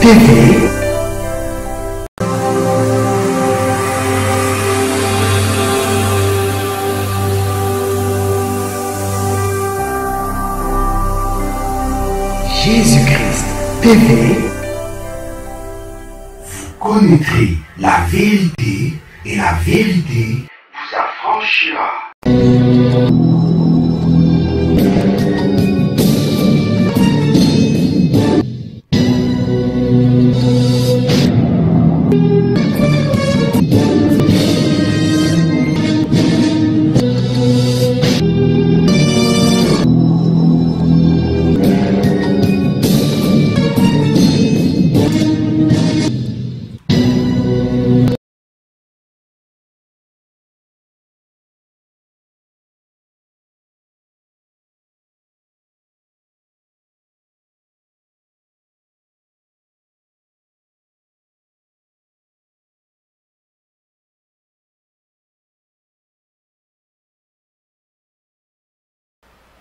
TV. Jésus-Christ TV. Vous connaîtrez la vérité et la vérité vous affranchira.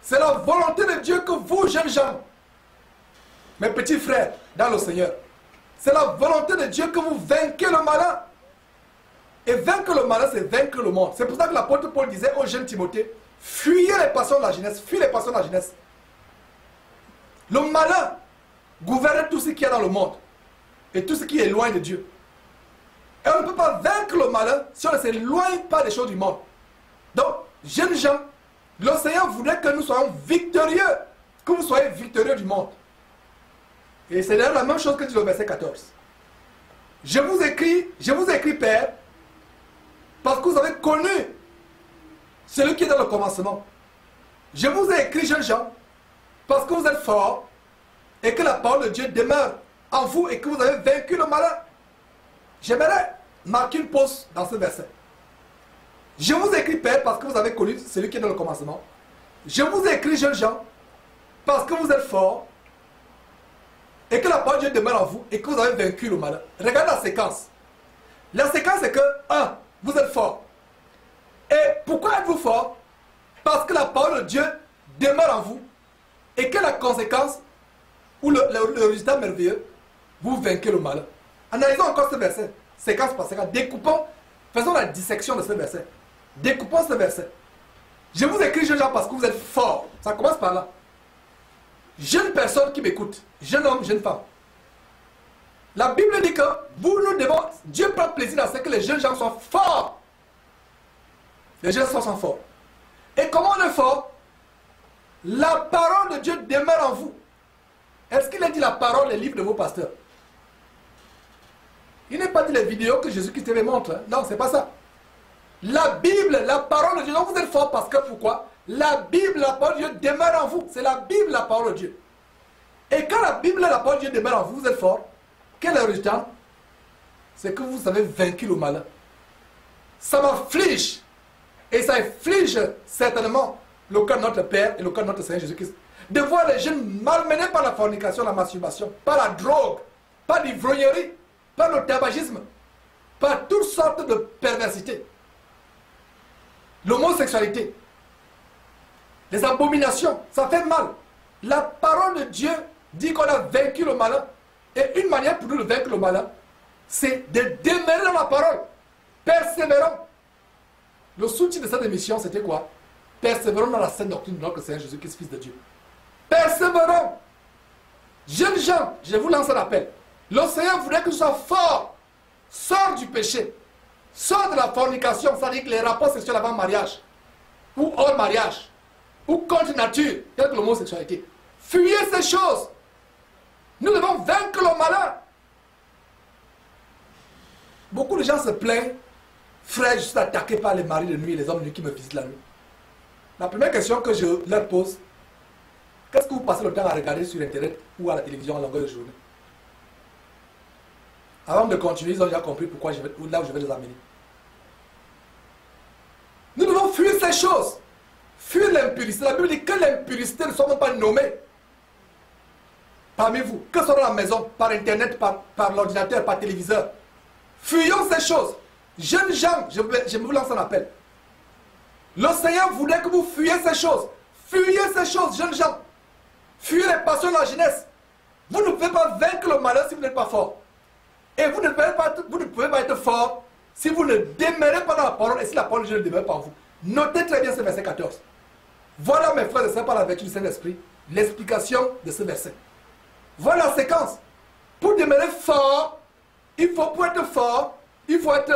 C'est la volonté de Dieu que vous, jeunes gens, mes petits frères dans le Seigneur, c'est la volonté de Dieu que vous vainquez le malin. Et vaincre le malin, c'est vaincre le monde. C'est pour ça que l'apôtre Paul disait au jeune Timothée, fuyez les passions de la jeunesse, fuyez les passions de la jeunesse. Le malin gouverne tout ce qu'il y a dans le monde et tout ce qui est loin de Dieu. Et on ne peut pas vaincre le malin si on ne s'éloigne pas des choses du monde. Donc, jeunes gens, le Seigneur voudrait que nous soyons victorieux, que vous soyez victorieux du monde. Et c'est d'ailleurs la même chose que dit le verset 14. Je vous écris, Père, parce que vous avez connu celui qui est dans le commencement. Je vous ai écrit, jeunes gens, parce que vous êtes forts et que la parole de Dieu demeure en vous et que vous avez vaincu le malin. J'aimerais marquer une pause dans ce verset. Je vous écris, Père, parce que vous avez connu celui qui est dans le commencement. Je vous écris, jeunes gens, parce que vous êtes forts et que la parole de Dieu demeure en vous et que vous avez vaincu le malin. Regardez la séquence. La séquence c'est que, 1, vous êtes forts. Et pourquoi êtes-vous forts? Parce que la parole de Dieu demeure en vous et que la conséquence ou le résultat merveilleux, vous vainquez le malin. Analysons encore ce verset, séquence par séquence. Découpons, faisons la dissection de ce verset. Découpons ce verset. Je vous écris, jeunes gens, parce que vous êtes forts. Ça commence par là. Jeune personne qui m'écoute, jeune homme, jeune femme. La Bible dit que nous devons, Dieu prend plaisir à ce que les jeunes gens soient forts. Les jeunes gens sont forts. Et comment on est fort? La parole de Dieu demeure en vous. Est-ce qu'il a dit la parole, les livres de vos pasteurs? Il n'est pas dit les vidéos que Jésus-Christ TV montre. Hein? Non, c'est pas ça. La Bible, la parole de Dieu. Donc vous êtes fort parce que pourquoi? La Bible, la parole de Dieu demeure en vous. C'est la Bible, la parole de Dieu. Et quand la Bible, la parole de Dieu demeure en vous, vous êtes fort. Quel est le résultat? C'est que vous avez vaincu le malin. Ça m'afflige. Et ça afflige certainement le cœur de notre Père et le cœur de notre Seigneur Jésus-Christ. De voir les jeunes malmenés par la fornication, la masturbation, par la drogue, par l'ivrognerie, par le tabagisme, par toutes sortes de perversités. L'homosexualité, les abominations, ça fait mal. La parole de Dieu dit qu'on a vaincu le malin. Et une manière pour nous de vaincre le malin, c'est de demeurer dans la parole. Persévérons. Le sous-titre de cette émission, c'était quoi? Persévérons dans la sainte doctrine de notre Seigneur Jésus-Christ, Fils de Dieu. Persévérons. Jeunes gens, je vous lance un appel. Le Seigneur voudrait que tu sois fort. Sors du péché. Sors de la fornication, c'est-à-dire que les rapports sexuels avant mariage, ou hors mariage, ou contre nature, telle que l'homosexualité. Fuyez ces choses. Nous devons vaincre le malin. Beaucoup de gens se plaignent, frère, je suis attaqué par les maris de nuit et les hommes de nuit qui me visitent la nuit. La première question que je leur pose, qu'est-ce que vous passez le temps à regarder sur Internet ou à la télévision à longueur de journée? Avant de continuer, ils ont déjà compris pourquoi là où je vais les amener. Nous devons fuir ces choses. Fuir l'impurité. La Bible dit que l'impurité ne soit même pas nommée parmi vous. Que ce soit dans la maison, par Internet, par l'ordinateur, par téléviseur. Fuyons ces choses. Jeunes gens, je vous lance un appel. Le Seigneur voulait que vous fuyiez ces choses. Fuyez ces choses, jeunes gens. Fuyez les passions de la jeunesse. Vous ne pouvez pas vaincre le malheur si vous n'êtes pas fort. Et vous ne pouvez pas être fort si vous ne demeurez pas dans la parole et si la parole de Dieu ne demeure pas en vous. Notez très bien ce verset 14. Voilà, mes frères et sœurs, par la vertu du Saint-Esprit, l'explication de ce verset. Voilà la séquence. Pour demeurer fort, pour être fort, il faut être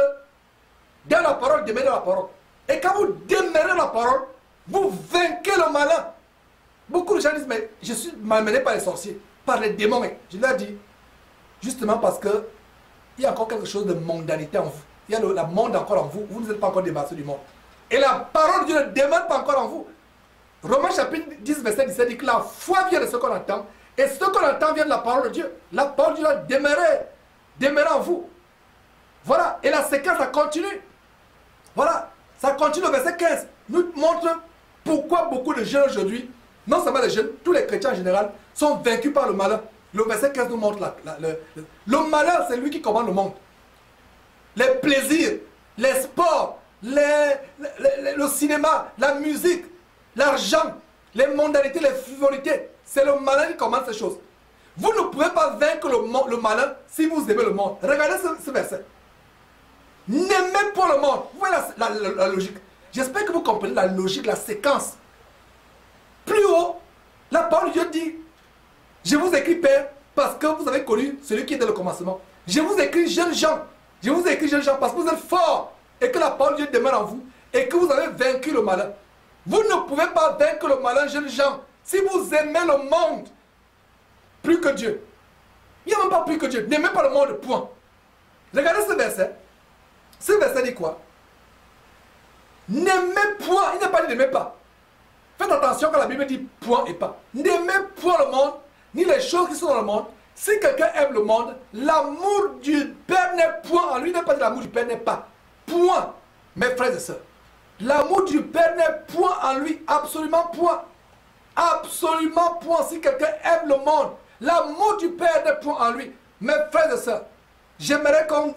dans la parole, demeurer dans la parole. Et quand vous demeurez dans la parole, vous vainquez le malin. Beaucoup de gens disent, mais je suis malmené par les sorciers, par les démons. Mais je leur dis, justement parce que il y a encore quelque chose de mondanité en vous. Il y a la monde encore en vous. Vous n'êtes pas encore débarrassé du monde. Et la parole de Dieu ne demeure pas encore en vous. Romains chapitre 10, verset 17 dit que la foi vient de ce qu'on entend. Et ce qu'on entend vient de la parole de Dieu. La parole de Dieu doit demeurer en vous. Voilà. Et la séquence, ça continue. Voilà. Ça continue au verset 15. Nous montre pourquoi beaucoup de jeunes aujourd'hui, non seulement les jeunes, tous les chrétiens en général, sont vaincus par le malheur. Le verset 15 nous montre le malheur, c'est lui qui commande le monde. Les plaisirs, les sports, le cinéma, la musique, l'argent, les mondanités, les frivolités, c'est le malin qui commande ces choses. Vous ne pouvez pas vaincre le malin si vous aimez le monde. Regardez ce verset. N'aimez pas le monde. Vous voyez la logique. J'espère que vous comprenez la logique, la séquence. Plus haut, la parole de Dieu dit, je vous écris, Père, parce que vous avez connu celui qui est dans le commencement. Je vous écris, jeunes gens. Je vous écris, jeunes gens, parce que vous êtes forts et que la parole de Dieu demeure en vous et que vous avez vaincu le malin. Vous ne pouvez pas vaincre le malin, jeunes gens, si vous aimez le monde plus que Dieu. Il n'y a même pas plus que Dieu. N'aimez pas le monde, point. Regardez ce verset. Ce verset dit quoi? N'aimez point. Il n'est pas dit n'aimez pas. Faites attention quand la Bible dit point et pas. N'aimez point le monde, ni les choses qui sont dans le monde. Si quelqu'un aime le monde, l'amour du Père n'est point en lui. N'est pas dit l'amour du Père n'est pas. Point. Mes frères et sœurs. L'amour du Père n'est point en lui. Absolument point. Absolument point. Si quelqu'un aime le monde, l'amour du Père n'est point en lui. Mes frères et sœurs, j'aimerais qu'on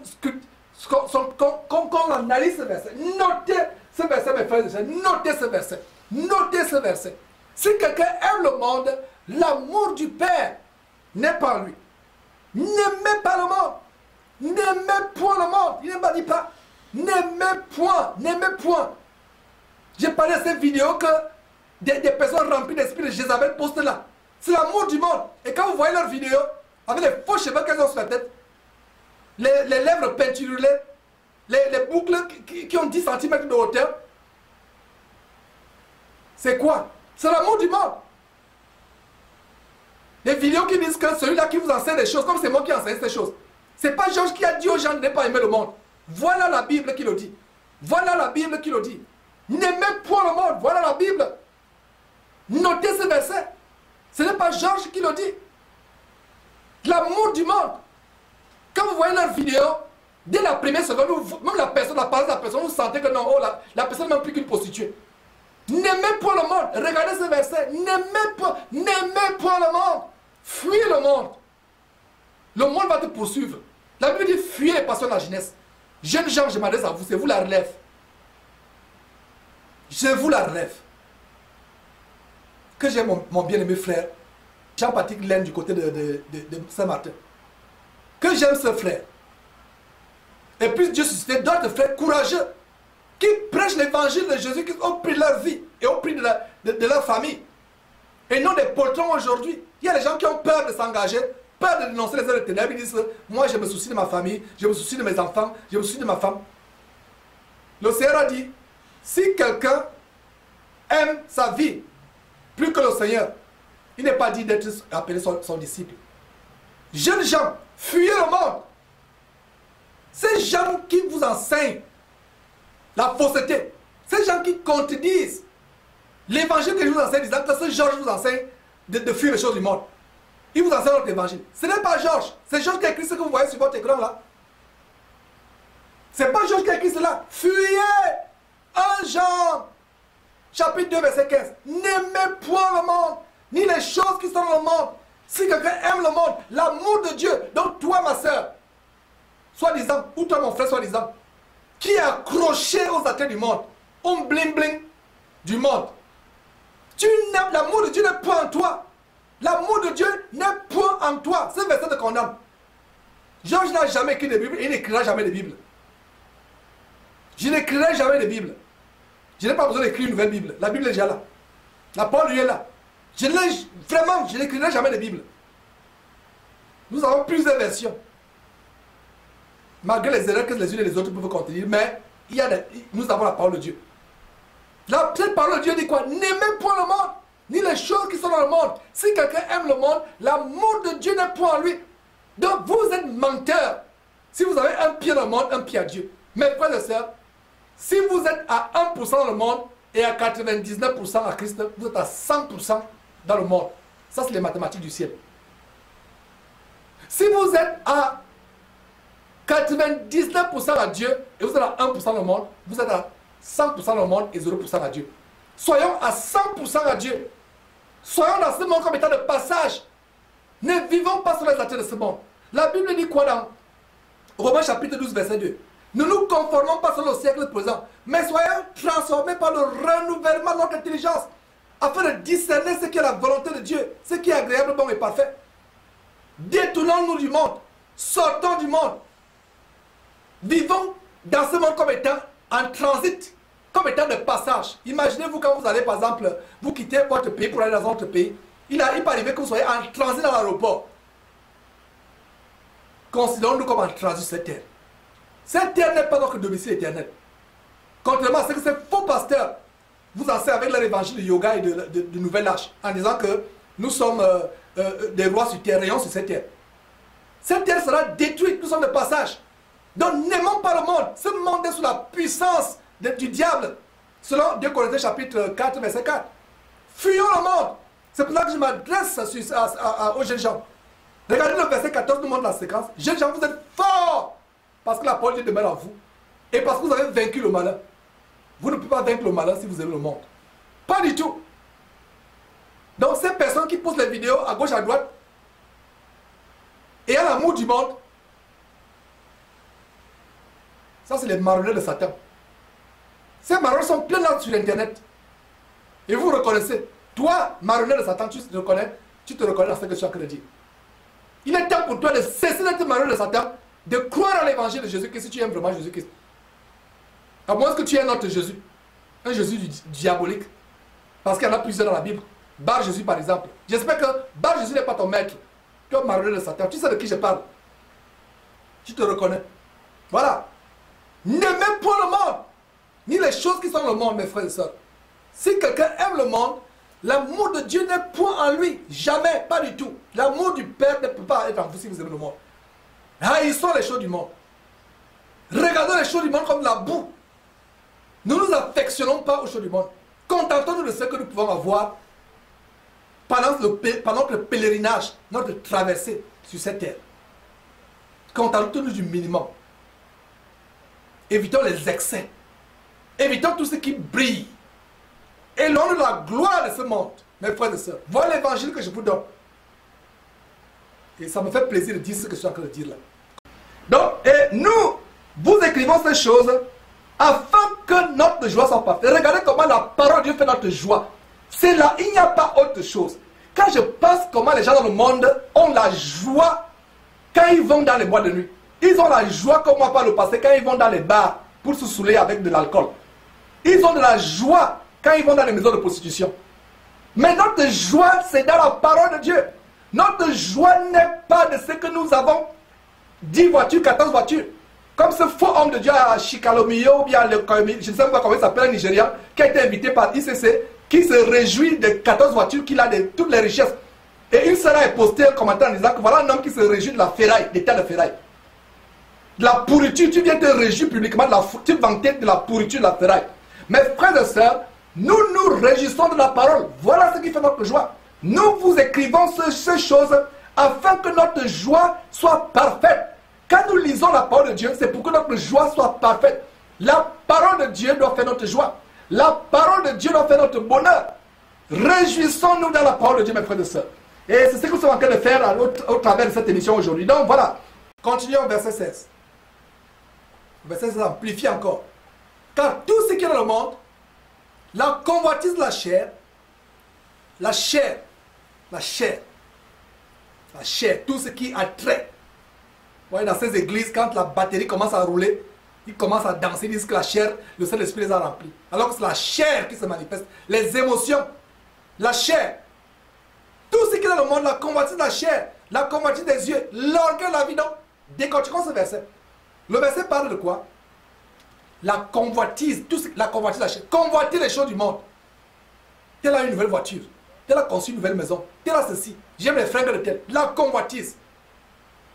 analyse ce verset. Notez ce verset, mes frères et sœurs. Notez ce verset. Notez ce verset. Si quelqu'un aime le monde, l'amour du Père n'est pas en lui. N'aimez pas le monde. N'aimez point le monde. Il ne m'a dit pas. N'aimez point. N'aimez point. J'ai parlé de cette vidéo que des personnes remplies d'esprit de Jézabel postent là. C'est l'amour du monde. Et quand vous voyez leurs vidéos, avec les faux cheveux qu'elles ont sur la tête, les lèvres peinturées, les boucles qui ont 10 cm de hauteur, c'est quoi? C'est l'amour du monde. Les vidéos qui disent que celui-là qui vous enseigne des choses, comme c'est moi qui enseigne ces choses. C'est pas Georges qui a dit aux gens de ne pas aimer le monde. Voilà la Bible qui le dit. Voilà la Bible qui le dit. N'aimez point le monde. Voilà la Bible. Notez ce verset. Ce n'est pas Georges qui le dit. L'amour du monde. Quand vous voyez leurs vidéos, dès la première seconde, même la personne, la parole de la personne, vous sentez que non, oh, la personne n'est même plus qu'une prostituée. N'aimez pas le monde. Regardez ce verset. N'aimez pas le monde. Fuyez le monde. Le monde va te poursuivre. La Bible dit fuyez les passions de la jeunesse. Jeunes gens, je m'adresse à vous, c'est vous la relève. Je vous la relève. Que j'ai mon bien-aimé frère, Jean-Patrick Laine du côté de Saint-Martin. Que j'aime ce frère. Et puis Dieu suscite d'autres frères courageux qui prêchent l'évangile de Jésus au prix de leur vie et au prix de leur famille. Et non des poltrons aujourd'hui. Il y a des gens qui ont peur de s'engager, peur de dénoncer les œuvres de ténèbres. Ils disent, moi je me soucie de ma famille, je me soucie de mes enfants, je me soucie de ma femme. Le Seigneur a dit, si quelqu'un aime sa vie plus que le Seigneur, il n'est pas dit d'être appelé son disciple. Jeunes gens, fuyez le monde. Ces gens qui vous enseignent la fausseté, ces gens qui contredisent l'évangile que je vous enseigne, disant que ce Georges vous enseigne de fuir les choses du monde. Il vous enseigne notre évangile. Ce n'est pas Georges. C'est Georges qui a écrit ce que vous voyez sur votre écran là. Ce n'est pas Georges qui a écrit cela. Fuyez 1 Jean, chapitre 2, verset 15. N'aimez point le monde, ni les choses qui sont dans le monde. Si quelqu'un aime le monde, l'amour de Dieu, donc toi ma soeur, soi-disant, ou toi mon frère soi-disant, qui est accroché aux attraits du monde, au bling bling du monde. Tu n'aimes l'amour de Dieu n'est pas en toi. L'amour de Dieu n'est point en toi. Ce verset te condamne. Georges n'a jamais écrit de Bible et il n'écrira jamais de Bible. Je n'écrirai jamais de Bible. Je n'ai pas besoin d'écrire une nouvelle Bible. La Bible est déjà là. La parole de Dieu est là. Vraiment, je n'écrirai jamais de Bible. Nous avons plusieurs versions. Malgré les erreurs que les unes et les autres peuvent contenir, mais nous avons la parole de Dieu. Cette parole de Dieu dit quoi? N'aimez point le monde, ni les choses qui sont dans le monde. Si quelqu'un aime le monde, l'amour de Dieu n'est point en lui. Donc vous êtes menteur. Si vous avez un pied dans le monde, un pied à Dieu. Mes frères et sœurs, si vous êtes à 1% dans le monde et à 99% à Christ, vous êtes à 100% dans le monde. Ça, c'est les mathématiques du ciel. Si vous êtes à 99% à Dieu et vous êtes à 1% dans le monde, vous êtes à 100% dans le monde et 0% à Dieu. Soyons à 100% à Dieu. Soyons dans ce monde comme étant de passage. Ne vivons pas sur les attentes de ce monde. La Bible dit quoi dans Romains chapitre 12, verset 2? Ne nous conformons pas sur le siècle présent, mais soyons transformés par le renouvellement de notre intelligence, afin de discerner ce qui est la volonté de Dieu, ce qui est agréable, bon et parfait. Détournons-nous du monde, sortons du monde. Vivons dans ce monde comme étant en transit, comme étant de passage. Imaginez-vous quand vous allez, par exemple, vous quittez votre pays pour aller dans un autre pays. Il peut arriver que vous soyez en transit dans l'aéroport. Considérons-nous comme en transit sur cette terre. Cette terre n'est pas notre domicile éternel. Contrairement à ce que ces faux pasteurs vous enseignent avec leur évangile de yoga et de nouvel âge, en disant que nous sommes des rois sur terre, rayons sur cette terre. Cette terre sera détruite, nous sommes de passage. Donc n'aimons pas le monde. Ce monde est sous la puissance du diable. Selon 2 Corinthiens chapitre 4, verset 4. Fuyons le monde. C'est pour ça que je m'adresse aux jeunes gens. Regardez le verset 14, nous montre la séquence. Jeunes gens, vous êtes forts. Parce que la parole de Dieu demeure en vous. Et parce que vous avez vaincu le malin. Vous ne pouvez pas vaincre le malin si vous aimez le monde. Pas du tout. Donc ces personnes qui posent les vidéos à gauche, à droite, et à l'amour du monde, ça c'est les marionnettes de Satan. Ces marionnettes sont pleines là sur Internet. Et vous reconnaissez. Toi, marionnette de Satan, tu te reconnais dans ce que je suis en train de dire. Il est temps pour toi de cesser d'être marionnette de Satan, de croire à l'évangile de Jésus-Christ si tu aimes vraiment Jésus-Christ. À moins que tu aies un autre Jésus, un Jésus diabolique. Parce qu'il y en a plusieurs dans la Bible. Bar Jésus par exemple. J'espère que Bar Jésus n'est pas ton maître. Tu es marionnette de Satan. Tu sais de qui je parle. Tu te reconnais. Voilà. N'aimez point le monde, ni les choses qui sont dans le monde, mes frères et sœurs. Si quelqu'un aime le monde, l'amour de Dieu n'est point en lui. Jamais, pas du tout. L'amour du Père ne peut pas être en vous si vous aimez le monde. Haïssons les choses du monde. Regardons les choses du monde comme la boue. Ne nous affectionnons pas aux choses du monde. Contentons-nous de ce que nous pouvons avoir pendant notre pèlerinage, notre traversée sur cette terre. Contentons-nous du minimum. Évitons les excès. Évitons tout ce qui brille. Éloignons de la gloire de ce monde, mes frères et sœurs. Voilà l'évangile que je vous donne. Et ça me fait plaisir de dire ce que je suis en train de dire là. Donc, nous, vous écrivons ces choses afin que notre joie soit parfaite. Regardez comment la parole de Dieu fait notre joie. C'est là, il n'y a pas autre chose. Quand je pense comment les gens dans le monde ont la joie quand ils vont dans les boîtes de nuit. Ils ont la joie comme moi par le passé quand ils vont dans les bars pour se saouler avec de l'alcool. Ils ont de la joie quand ils vont dans les maisons de prostitution. Mais notre joie, c'est dans la parole de Dieu. Notre joie n'est pas de ce que nous avons 10 voitures, 14 voitures. Comme ce faux homme de Dieu à Chikalomio, ou bien je ne sais pas comment il s'appelle, un Nigérian, qui a été invité par ICC, qui se réjouit de 14 voitures, qu'il a de toutes les richesses. Et une sœur a posté un commentaire en disant que voilà un homme qui se réjouit de la ferraille, des tas de ferraille. De la pourriture, tu viens te réjouir publiquement, tu vantais de la pourriture de la ferraille. Mes frères et sœurs, nous nous réjouissons de la parole. Voilà ce qui fait notre joie. Nous vous écrivons ces choses afin que notre joie soit parfaite. Quand nous lisons la parole de Dieu, c'est pour que notre joie soit parfaite. La parole de Dieu doit faire notre joie. La parole de Dieu doit faire notre bonheur. Réjouissons-nous dans la parole de Dieu, mes frères et sœurs. Et c'est ce que nous sommes en train de faire au travers de cette émission aujourd'hui. Donc voilà. Continuons au verset 16. Le verset 16 amplifie encore. Car tout ce qui est dans le monde, la convoitise de la chair, La chair, tout ce qui a trait. Vous voyez, dans ces églises, quand la batterie commence à rouler, ils commencent à danser, ils disent que la chair, le Saint-Esprit les a remplis. Alors que c'est la chair qui se manifeste. Les émotions, la chair. Tout ce qui est dans le monde, la convoitise de la chair, la convoitise des yeux, l'orgueil de la vie. Donc, décortiquons ce verset. Le verset parle de quoi? La convoitise, la convoitise de la chair. Convoiter les choses du monde. Tel a une nouvelle voiture. Tel a conçu une nouvelle maison. Tel a ceci. J'aime les fringues de tel. La convoitise.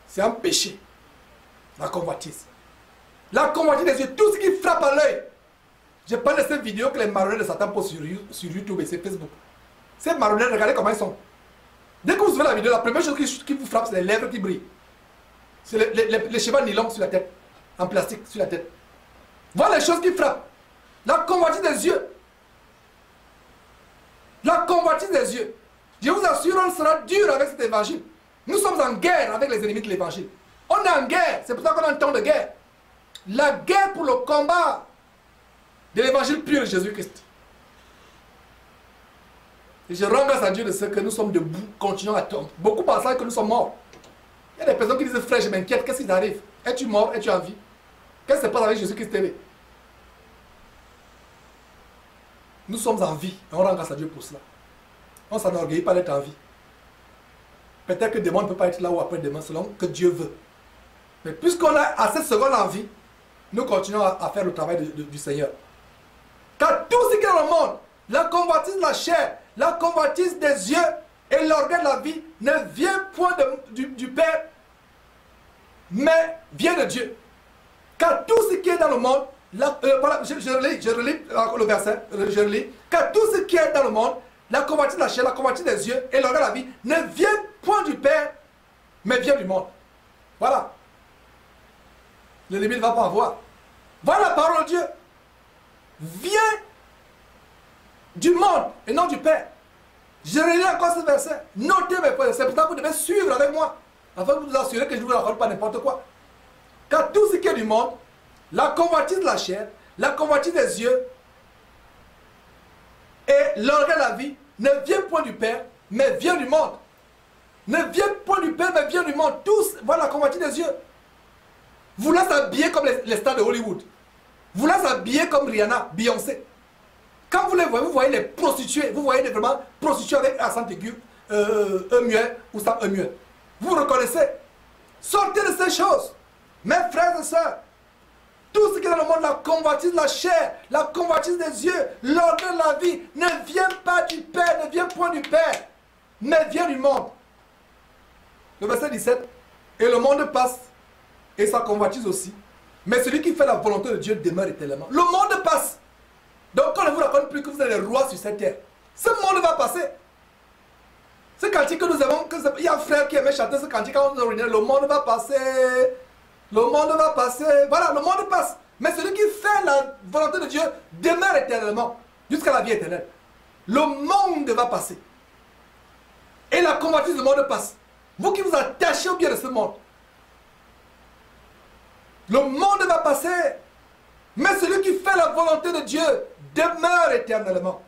C'est un péché. La convoitise. La convoitise des yeux. Tout ce qui frappe à l'œil. Je parle de cette vidéo que les marionnettes de Satan posent sur YouTube et sur Facebook. Ces marionnettes, regardez comment ils sont. Dès que vous ouvrez la vidéo, la première chose qui vous frappe, c'est les lèvres qui brillent. C'est les cheveux nylon sur la tête. En plastique sur la tête. Voilà les choses qui frappent. La convoitise des yeux. La convoitise des yeux. Je vous assure, on sera dur avec cet évangile. Nous sommes en guerre avec les ennemis de l'évangile. On est en guerre. C'est pour ça qu'on a un temps de guerre. La guerre pour le combat de l'évangile pur de Jésus-Christ. Et je rends grâce à Dieu de ce que nous sommes debout, continuons à tomber. Beaucoup pensent que nous sommes morts. Il y a des personnes qui disent, frère, je m'inquiète, qu'est-ce qui t'arrive? Es-tu mort? Es-tu en vie? Qu'est-ce qui se passe avec Jésus-Christ TV? Nous sommes en vie et on rend grâce à Dieu pour cela. On ne s'enorgueillit pas d'être en vie. Peut-être que demain on ne peut pas être là ou après-demain selon que Dieu veut. Mais puisqu'on a à cette seconde en vie, nous continuons à faire le travail du Seigneur. Car tout ce qui est dans le monde, la convoitise de la chair, la convoitise des yeux et l'orgueil de la vie ne vient point du Père, mais vient de Dieu. Car tout ce qui est dans le monde, je relis le verset, je relis. Car tout ce qui est dans le monde, la convoitise de la chair, la convoitise des yeux et l'orgueil de la vie ne vient point du Père, mais vient du monde. Voilà. L'ennemi ne va pas avoir. Voilà la parole de Dieu. Vient du monde et non du Père. Je relis encore ce verset. Notez mes frères. C'est pour ça que vous devez suivre avec moi. Afin de vous assurer que je ne vous raconte pas n'importe quoi. Car tout ce qui est du monde, la convoitise de la chair, la convoitise des yeux et l'orgueil de la vie ne vient point du Père, mais vient du monde. Ne vient point du Père, mais vient du monde. Tous, voilà la convoitise des yeux. Vous laissez habiller comme les stars de Hollywood. Vous laissez habiller comme Rihanna, Beyoncé. Quand vous les voyez, vous voyez les prostituées. Vous voyez vraiment prostituées avec accent aigu, muet ou sans muet. Vous reconnaissez. Sortez de ces choses. Mes frères et sœurs. Tout ce qui est dans le monde, la convoitise de la chair, la convoitise des yeux, l'orgueil de la vie, ne vient pas du Père, ne vient point du Père, mais vient du monde. Le verset 17. Et le monde passe, et sa convoitise aussi. Mais celui qui fait la volonté de Dieu demeure éternellement. Le monde passe. Donc on ne vous raconte plus que vous êtes les rois sur cette terre. Ce monde va passer. Ce cantique que nous avons, il y a un frère qui aimait chanter ce cantique quand on nous réunit. Le monde va passer. Le monde va passer. Voilà, le monde passe. Mais celui qui fait la volonté de Dieu demeure éternellement. Jusqu'à la vie éternelle. Le monde va passer. Et la convoitise du monde passe. Vous qui vous attachez au bien de ce monde. Le monde va passer. Mais celui qui fait la volonté de Dieu demeure éternellement.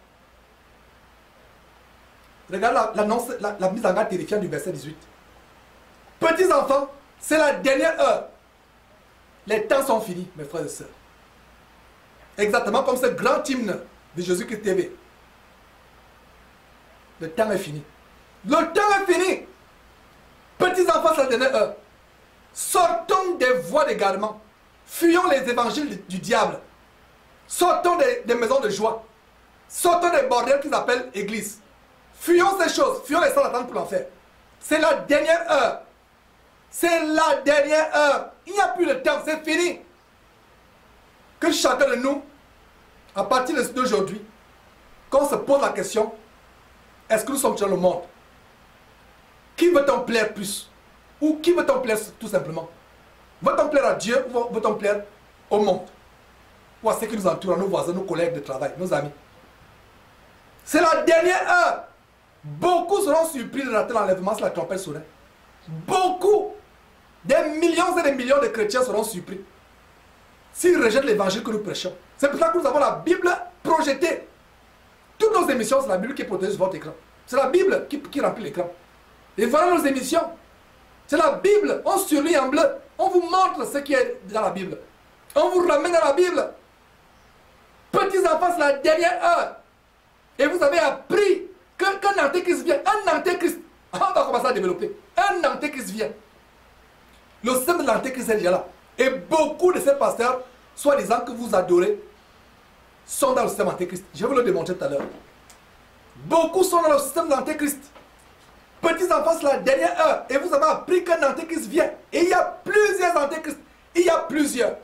Regarde la mise en garde terrifiante du verset 18. Petits enfants, c'est la dernière heure. Les temps sont finis, mes frères et sœurs. Exactement comme ce grand hymne de Jésus-Christ TV. Le temps est fini. Le temps est fini. Petits enfants, c'est la dernière heure. Sortons des voies d'égarement. Fuyons les évangiles du diable. Sortons des maisons de joie. Sortons des bordels qu'ils appellent églises. Fuyons ces choses. Fuyons les salles d'attente pour l'enfer. C'est la dernière heure. C'est la dernière heure. Il n'y a plus de temps. C'est fini. Que chacun de nous, à partir d'aujourd'hui, qu'on se pose la question, est-ce que nous sommes dans le monde? Qui veut-on plaire plus? Ou qui veut-on plaire tout simplement? Veut-on plaire à Dieu ou veut-on plaire au monde? Ou à ceux qui nous entourent, à nos voisins, nos collègues de travail, nos amis? C'est la dernière heure. Beaucoup seront surpris de rater l'enlèvement si la trompette sonnait. Beaucoup, des millions et des millions de chrétiens seront surpris s'ils rejettent l'évangile que nous prêchons. C'est pour ça que nous avons la Bible projetée. Toutes nos émissions, c'est la Bible qui est protégée sur votre écran. C'est la Bible qui remplit l'écran. Et voilà nos émissions. C'est la Bible. On surlit en bleu. On vous montre ce qui est dans la Bible. On vous ramène dans la Bible. Petits enfants, c'est la dernière heure. Et vous avez appris qu'un antéchrist vient. Un antéchrist. On va commencer à développer. Un antéchrist vient. Le système de l'antéchrist est déjà là. Et beaucoup de ces pasteurs, soi-disant que vous adorez, sont dans le système antéchrist. Je vais vous le démontrer tout à l'heure. Beaucoup sont dans le système de l'antéchrist. Petits enfants, c'est la dernière heure. Et vous avez appris qu'un antéchrist vient. Et il y a plusieurs antéchrists. Il y a plusieurs.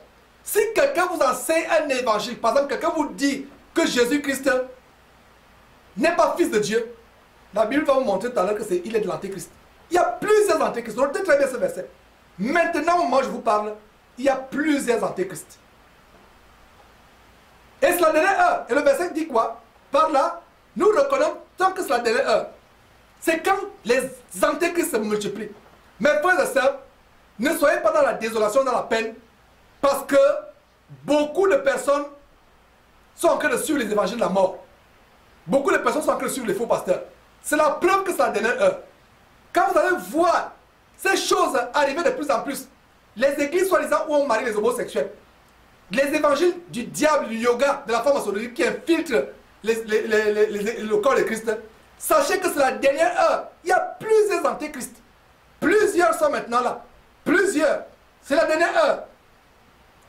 Si quelqu'un vous enseigne un évangile, par exemple, quelqu'un vous dit que Jésus-Christ n'est pas fils de Dieu, la Bible va vous montrer tout à l'heure qu'il est de l'antéchrist. Il y a plusieurs antéchrists. Notez très bien ce verset. Maintenant, au moment où je vous parle, il y a plusieurs antéchrists. Et c'est la dernière heure. Et le verset dit quoi? Par là, nous reconnaissons que c'est la dernière heure. C'est quand les antéchrists se multiplient. Mes frères et sœurs, ne soyez pas dans la désolation, dans la peine, parce que beaucoup de personnes sont en train de suivre les évangiles de la mort. Beaucoup de personnes sont en train de suivre les faux pasteurs. C'est la preuve que c'est la dernière heure. Quand vous allez voir ces choses arriver de plus en plus, les églises soi-disant où on marie les homosexuels, les évangiles du diable, du yoga, de la femme maçonnerie qui infiltrent le corps de Christ, sachez que c'est la dernière heure. Il y a plusieurs antéchrists. Plusieurs sont maintenant là. Plusieurs. C'est la dernière heure.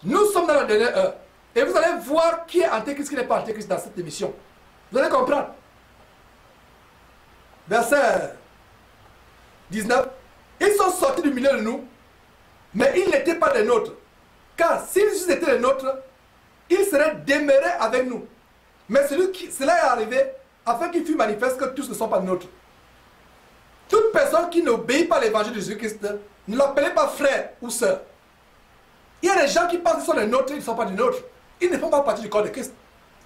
Nous sommes dans la dernière heure. Et vous allez voir qui est antéchrist, qui n'est pas antéchrist dans cette émission. Vous allez comprendre. Verset 19. Ils sont sortis du milieu de nous, mais ils n'étaient pas des nôtres. Car s'ils étaient les nôtres, ils seraient demeurés avec nous. Mais cela est arrivé afin qu'il fût manifeste que tous ne sont pas nôtres. Toute personne qui n'obéit pas à l'évangile de Jésus-Christ, ne l'appelez pas frère ou sœur. Il y a des gens qui pensent qu'ils sont des nôtres, ils ne sont pas des nôtres. Ils ne font pas partie du corps de Christ.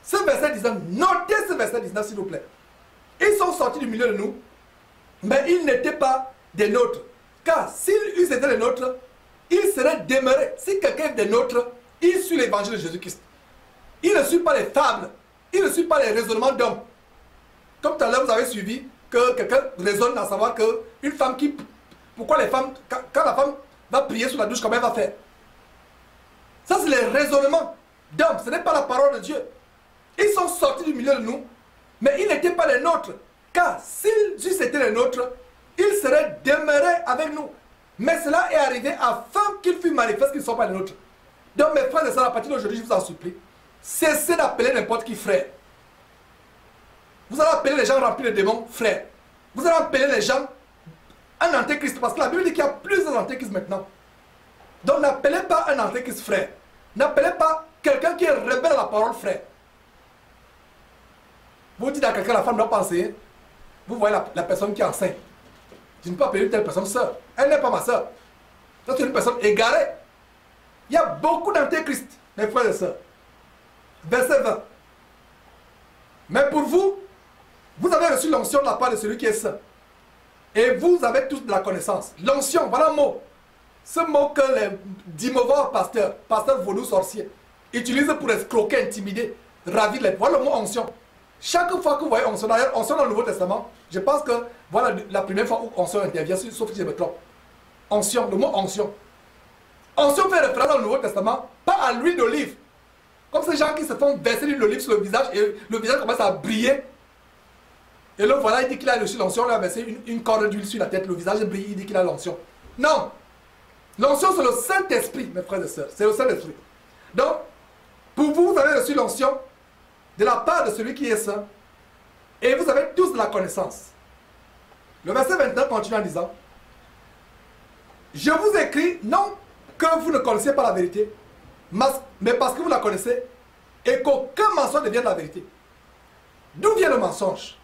Ce verset 19, notez ce verset 19 s'il vous plaît. Ils sont sortis du milieu de nous, mais ils n'étaient pas des nôtres. Car s'ils étaient des nôtres, ils seraient demeurés. Si quelqu'un est des nôtres, il suit l'évangile de Jésus-Christ. Il ne suit pas les fables. Il ne suit pas les raisonnements d'hommes. Comme tout à l'heure, vous avez suivi que quelqu'un raisonne à savoir qu'une femme qui... Pourquoi les femmes... Quand la femme va prier sous la douche, comment elle va faire? Ça, c'est les raisonnements d'hommes. Ce n'est pas la parole de Dieu. Ils sont sortis du milieu de nous, mais ils n'étaient pas les nôtres. Car s'ils étaient les nôtres, ils seraient demeurés avec nous. Mais cela est arrivé afin qu'il fût manifeste qu'ils ne sont pas les nôtres. Donc mes frères et sœurs, à partir d'aujourd'hui, je vous en supplie, cessez d'appeler n'importe qui frère. Vous allez appeler les gens remplis de démons frères. Vous allez appeler les gens un antéchrist, parce que la Bible dit qu'il y a plusieurs antéchrists maintenant. Donc n'appelez pas un antéchrist frère. N'appelez pas quelqu'un qui est rebelle à la parole frère. Vous dites à quelqu'un, la femme doit penser, vous voyez la personne qui est enceinte. Je ne peux pas appeler une telle personne sœur. Elle n'est pas ma sœur. C'est une personne égarée. Il y a beaucoup d'antéchrists, mes frères et sœurs. Verset 20. Mais pour vous, vous avez reçu l'onction de la part de celui qui est saint. Et vous avez tous de la connaissance. L'onction, voilà un mot. Ce mot que les dimovores pasteurs vaudous sorciers, utilisent pour escroquer, intimider, ravir les... Voilà le mot onction. Chaque fois que vous voyez onction, d'ailleurs, onction dans le Nouveau Testament, je pense que voilà la première fois où onction intervient, sauf si je me trompe. Onction, le mot onction. Onction fait référence dans le Nouveau Testament, pas à l'huile d'olive. Comme ces gens qui se font verser l'huile d'olive sur le visage et le visage commence à briller. Et là, voilà, il dit qu'il a reçu l'onction, il a versé une corde d'huile sur la tête, le visage brille, il dit qu'il a l'onction. Non! L'onction, c'est le Saint-Esprit, mes frères et sœurs. C'est le Saint-Esprit. Donc, pour vous, vous avez reçu l'onction de la part de celui qui est saint. Et vous avez tous de la connaissance. Le verset 29 continue en disant, je vous écris, non que vous ne connaissez pas la vérité, mais parce que vous la connaissez, et qu'aucun mensonge ne vienne de la vérité. D'où vient le mensonge?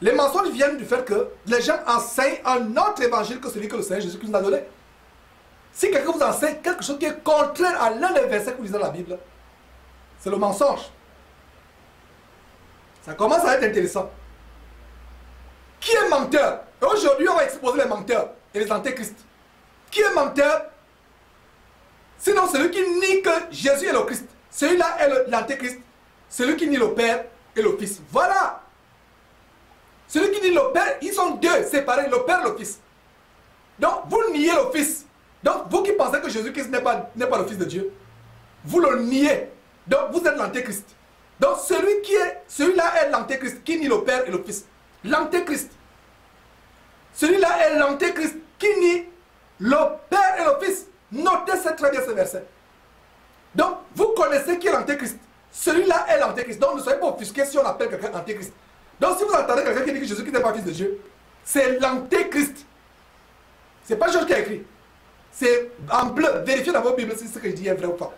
Les mensonges viennent du fait que les gens enseignent un autre évangile que celui que le Seigneur Jésus-Christ nous a donné. Si quelqu'un vous enseigne quelque chose qui est contraire à l'un des versets que vous lisez dans la Bible, c'est le mensonge. Ça commence à être intéressant. Qui est menteur? Et aujourd'hui, on va exposer les menteurs et les antéchrists. Qui est menteur? Sinon, celui qui nie que Jésus est le Christ. Celui-là est l'antéchrist. Celui qui nie le Père et le Fils. Voilà. Celui qui nie le Père, ils sont deux séparés, le Père et le Fils. Donc, vous niez le Fils. Donc, vous qui pensez que Jésus-Christ n'est pas le Fils de Dieu, vous le niez. Donc, vous êtes l'antéchrist. Donc, celui-là est l'antéchrist qui nie le Père et le Fils. L'antéchrist. Celui-là est l'antéchrist qui nie le Père et le Fils. Notez très bien ce verset. Donc, vous connaissez qui est l'antéchrist. Celui-là est l'antéchrist. Donc, ne soyez pas offusqués si on appelle quelqu'un antéchrist. Donc, si vous entendez quelqu'un qui dit que Jésus-Christ n'est pas fils de Dieu, c'est l'antéchrist. Ce n'est pas Georges qui a écrit. C'est en bleu. Vérifiez dans vos Bibles si ce que je dis est vrai ou pas.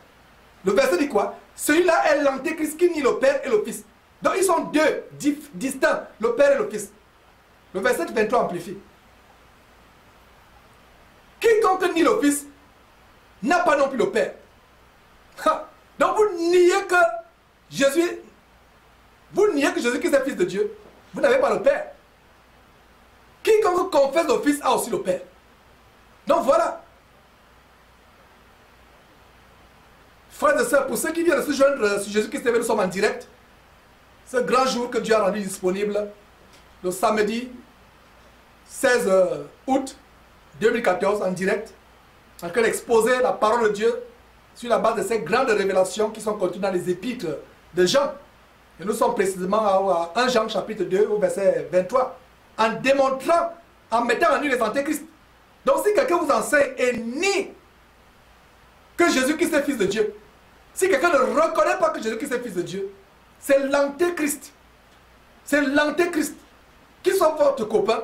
Le verset dit quoi? Celui-là est l'antéchrist qui nie le Père et le Fils. Donc, ils sont deux distincts, le Père et le Fils. Le verset 23 amplifie. Quiconque nie le Fils n'a pas non plus le Père. Donc vous niez que Jésus, Jésus-Christ est fils de Dieu. Vous n'avez pas le Père. Quiconque confesse le Fils a aussi le Père. Donc voilà. Frères et sœurs, pour ceux qui viennent de se joindre sur Jésus-Christ TV, nous sommes en direct. Ce grand jour que Dieu a rendu disponible, le samedi 16 août 2014, en direct, en train d'exposer la parole de Dieu sur la base de ces grandes révélations qui sont contenues dans les épîtres de Jean. Et nous sommes précisément à 1 Jean chapitre 2 au verset 23, en démontrant, en mettant en nu les antéchrists. Donc si quelqu'un vous enseigne et nie que Jésus-Christ est fils de Dieu, si quelqu'un ne reconnaît pas que Jésus-Christ est fils de Dieu, c'est l'antéchrist. C'est l'antéchrist. Qu'il soit votre copain,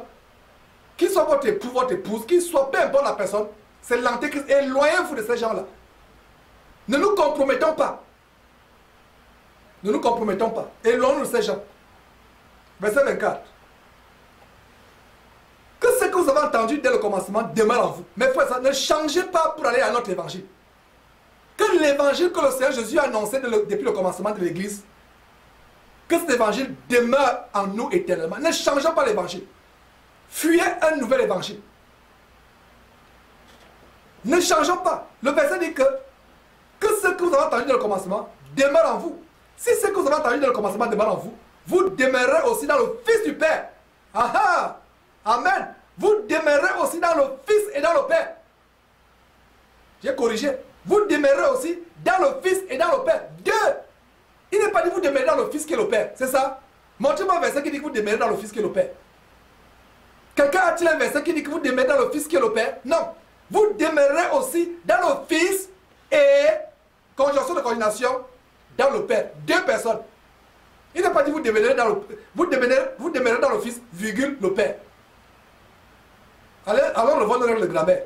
qu'il soit votre époux, votre épouse, qu'il soit peu importe la personne, c'est l'antéchrist. Éloignez-vous de ces gens-là. Ne nous compromettons pas. Ne nous compromettons pas. Éloignons-nous de ces gens. Verset 24. Que ce que vous avez entendu dès le commencement demeure en vous. Mais frères, ne changez pas pour aller à notre évangile. Que l'évangile que le Seigneur Jésus a annoncé depuis le commencement de l'église, que cet évangile demeure en nous éternellement. Ne changeons pas l'évangile. Fuyez un nouvel évangile. Ne changeons pas. Le verset dit que ce que vous avez entendu dans le commencement demeure en vous. Si ce que vous avez entendu dans le commencement demeure en vous, vous demeurerez aussi dans le Fils du Père. Ah ah! Amen. Vous demeurerez aussi dans le Fils et dans le Père. J'ai corrigé. Vous demeurerez aussi dans le Fils et dans le Père. Deux. Il n'est pas dit vous demeurez dans le Fils qui est le Père. C'est ça? Montrez-moi un verset qui dit que vous demeurez dans le Fils qui est le Père. Quelqu'un a-t-il un verset qui dit que vous demeurez dans le Fils qui est le Père? Non. Vous demeurerez aussi dans le Fils et, conjonction de coordination, dans le Père. Deux personnes. Il n'a pas dit vous demeurez dans le Fils, virgule, le Père. Alors on revoit le grammaire.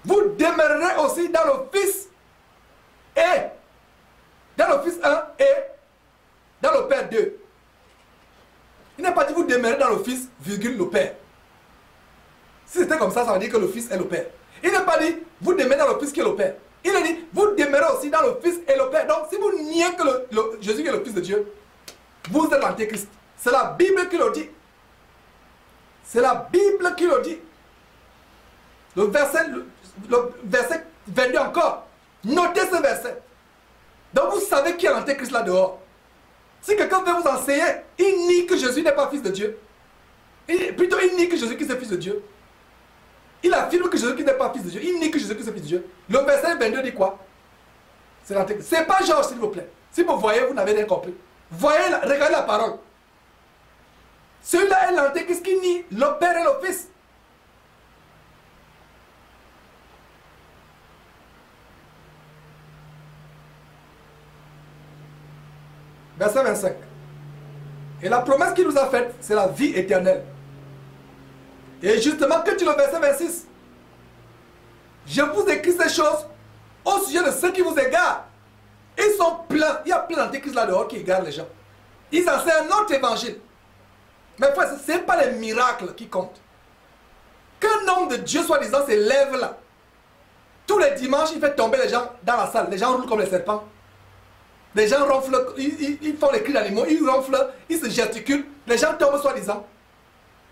Vous demeurerez aussi dans le Fils et dans le Fils 1 et dans le Père 2. Il n'a pas dit vous demeurez dans le Fils, virgule, le Père. Si c'était comme ça, ça veut dire que le Fils est le Père. Il n'a pas dit vous demeurez dans le Fils qui est le Père. Il a dit vous demeurez aussi dans le Fils et le Père. Donc si vous niez que Jésus est le Fils de Dieu, vous êtes l'antéchrist. C'est la Bible qui le dit. C'est la Bible qui le dit. Le verset 22 encore. Notez ce verset. Donc vous savez qui est l'antéchrist là dehors. Si quelqu'un veut vous enseigner, il nie que Jésus n'est pas fils de Dieu. Plutôt il nie que Jésus-Christ est fils de Dieu. Il affirme que Jésus-Christ n'est pas fils de Dieu. Il nie que Jésus-Christ est fils de Dieu. Le verset 22 dit quoi? C'est l'antéchrist. C'est pas Georges, s'il vous plaît. Si vous voyez, vous n'avez rien compris. Voyez, regardez la parole. Celui-là est l'antéchrist qui nie le Père et le Fils. Verset 25. Et la promesse qu'il nous a faite, c'est la vie éternelle. Et justement, que tu le verset 26. Je vous écris ces choses au sujet de ceux qui vous égarent. Ils sont pleins. Il y a plein d'antéchrists là dehors qui égarent les gens. Ils enseignent un autre évangile. Mais frère, ce n'est pas les miracles qui comptent. Qu'un homme de Dieu, soi-disant, s'élève là. Tous les dimanches, il fait tomber les gens dans la salle. Les gens roulent comme les serpents. Les gens ronflent, ils font les cris d'animaux, ils ronflent, ils se gesticulent. Les gens tombent soi-disant.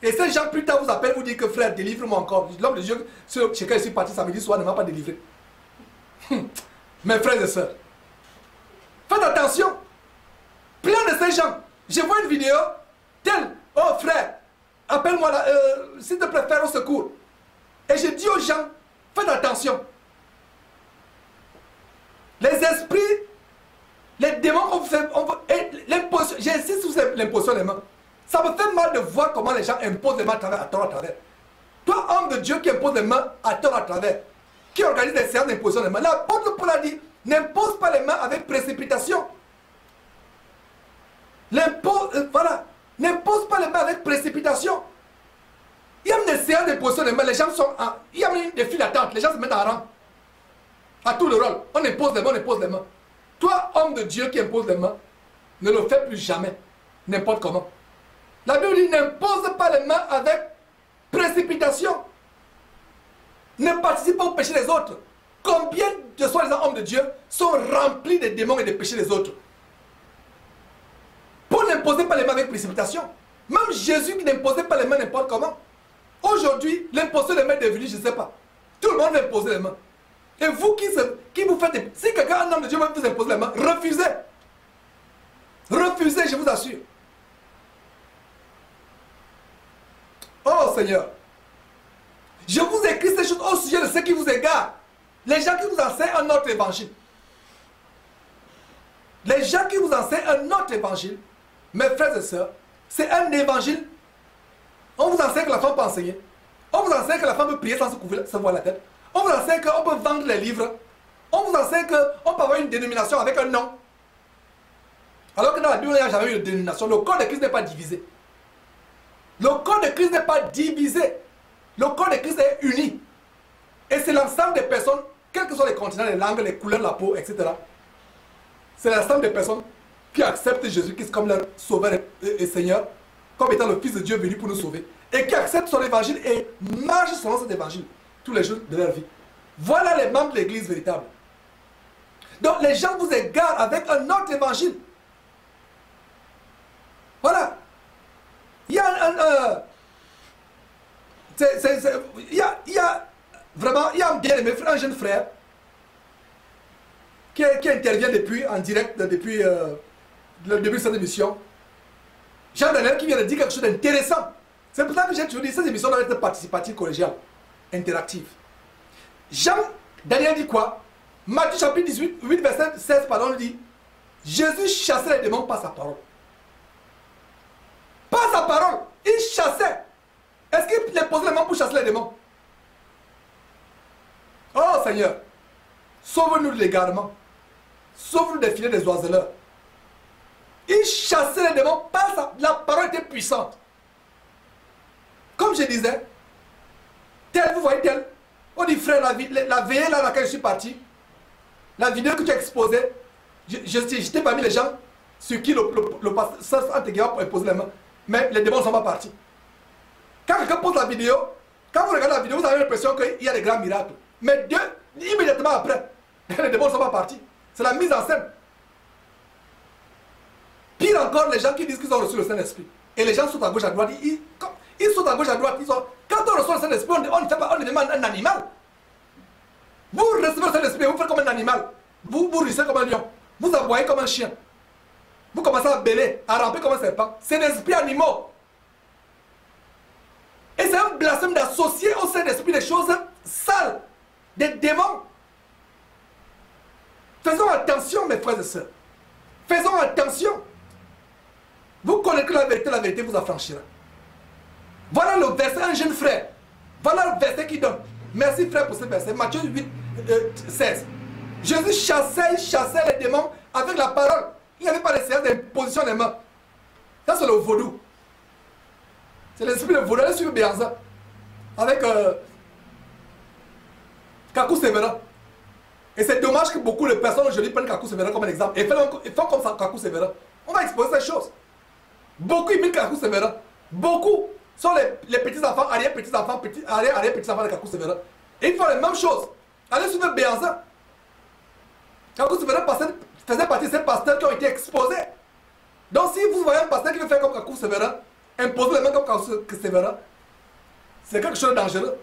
Et ces gens plus tard vous appellent, vous disent que frère, délivre-moi encore. L'homme de Dieu, chez qui je suis parti samedi soir, ne m'a pas délivré. Mes frères et sœurs, faites attention. Plein de ces gens. Je vois une vidéo telle, oh frère, appelle-moi là, s'il te plaît, faire au secours. Et je dis aux gens, faites attention. Les esprits, les démons, l'imposition, j'insiste sur l'imposition des mains. Ça me fait mal de voir comment les gens imposent les mains à tort à travers. Toi, homme de Dieu qui impose les mains à tort à travers, qui organise des séances d'imposition des mains, l'apôtre Paul a dit, n'impose pas les mains avec précipitation. Voilà, n'impose pas les mains avec précipitation. Il y a des séances d'imposition des mains, les gens sont il y a des files d'attente, les gens se mettent en rang. À tout le rôle, on impose les mains, on impose les mains. Toi, homme de Dieu qui impose les mains, ne le fais plus jamais, n'importe comment. La Bible dit, n'impose pas les mains avec précipitation. Ne participe pas au péché des autres. Combien de soi-disant hommes de Dieu sont remplis des démons et des péchés des autres? Pour n'imposer pas les mains avec précipitation. Même Jésus qui n'imposait pas les mains n'importe comment. Aujourd'hui, l'imposition des mains est devenue, je ne sais pas. Tout le monde veut imposer les mains. Et vous qui vous faites des... Si quelqu'un, un homme de Dieu, veut vous imposer les mains, refusez. Refusez, je vous assure. Oh Seigneur. Je vous écris ces choses au sujet de ceux qui vous égarent. Les gens qui vous enseignent un autre évangile. Les gens qui vous enseignent un autre évangile, mes frères et sœurs, c'est un évangile. On vous enseigne que la femme peut enseigner. On vous enseigne que la femme peut prier sans se voir la tête. On vous enseigne qu'on peut vendre les livres. On vous enseigne qu'on peut avoir une dénomination avec un nom. Alors que dans la Bible, il n'y a jamais eu de dénomination. Le corps de Christ n'est pas divisé. Le corps de Christ n'est pas divisé. Le corps de Christ est uni. Et c'est l'ensemble des personnes, quels que soient les continents, les langues, les couleurs de la peau, etc. C'est l'ensemble des personnes qui acceptent Jésus-Christ comme leur sauveur et Seigneur, comme étant le Fils de Dieu venu pour nous sauver. Et qui acceptent son évangile et marchent selon cet évangile tous les jours de leur vie. Voilà les membres de l'église véritable. Donc les gens vous égarent avec un autre évangile. Voilà. Il y a vraiment, il y a un bien-aimé, un jeune frère qui intervient en direct depuis le début de cette émission. Jean-Daniel qui vient de dire quelque chose d'intéressant. C'est pour ça que j'ai toujours dit que cette émission doit être participative, collégiale, interactive. Jean-Daniel dit quoi? Matthieu chapitre 8, verset 16, pardon, dit Jésus chassait les démons par sa parole. Par sa parole, il chassait. Est-ce qu'il posait les mains pour chasser les démons? Oh Seigneur, sauve-nous de l'égarement. Sauve-nous des filets des oiseleurs. Il chassait les démons par la parole était puissante. Comme je disais, tel, vous voyez tel. On dit frère, la veillée là dans laquelle je suis parti, la vidéo que tu as exposée, je t'ai pas mis les gens sur qui le pasteur entre guillemets pour imposer les mains. Mais les démons ne sont pas partis. Quand quelqu'un pose la vidéo, quand vous regardez la vidéo, vous avez l'impression qu'il y a des grands miracles. Mais immédiatement après, les démons ne sont pas partis. C'est la mise en scène. Pire encore, les gens qui disent qu'ils ont reçu le Saint-Esprit. Et les gens sautent à gauche, à droite. Ils sautent à gauche, à droite. Quand on reçoit le Saint-Esprit, on ne demande un animal. Vous recevez le Saint-Esprit, vous faites comme un animal. Vous rissez comme un lion. Vous aboyez comme un chien. Vous commencez à bêler, à ramper comme un serpent. C'est des esprits animaux. Et c'est un blasphème d'associer au Saint-Esprit des choses sales, des démons. Faisons attention, mes frères et sœurs. Faisons attention. Vous connaissez la vérité vous affranchira. Voilà le verset, un jeune frère. Voilà le verset qui donne. Merci frère pour ce verset. Matthieu 8, 16. Jésus chassait les démons avec la parole. Il n'y avait pas de séance d'imposition des mains. Ça c'est le vaudou. C'est l'esprit de vaudou. Allez suivre Béanza. Avec Kakou Sévérin. Et c'est dommage que beaucoup de personnes aujourd'hui prennent Kakou Sévérin comme un exemple. Et font comme ça Kakou Sévérin. On va exposer ces choses. Beaucoup imitent Kakou Sévérin. Beaucoup sont les petits-enfants, arrière-petits-enfants, arrière-petits-enfants de Kakou Sévérin. Et ils font les mêmes choses. Allez suivre Béanza. Kakou Sévérin faisait partie de ces pasteurs qui ont été exposés. Donc si vous voyez un pasteur qui veut faire comme Kakou Sévérin, imposer les mains comme Kakou Sévérin, c'est quelque chose de dangereux.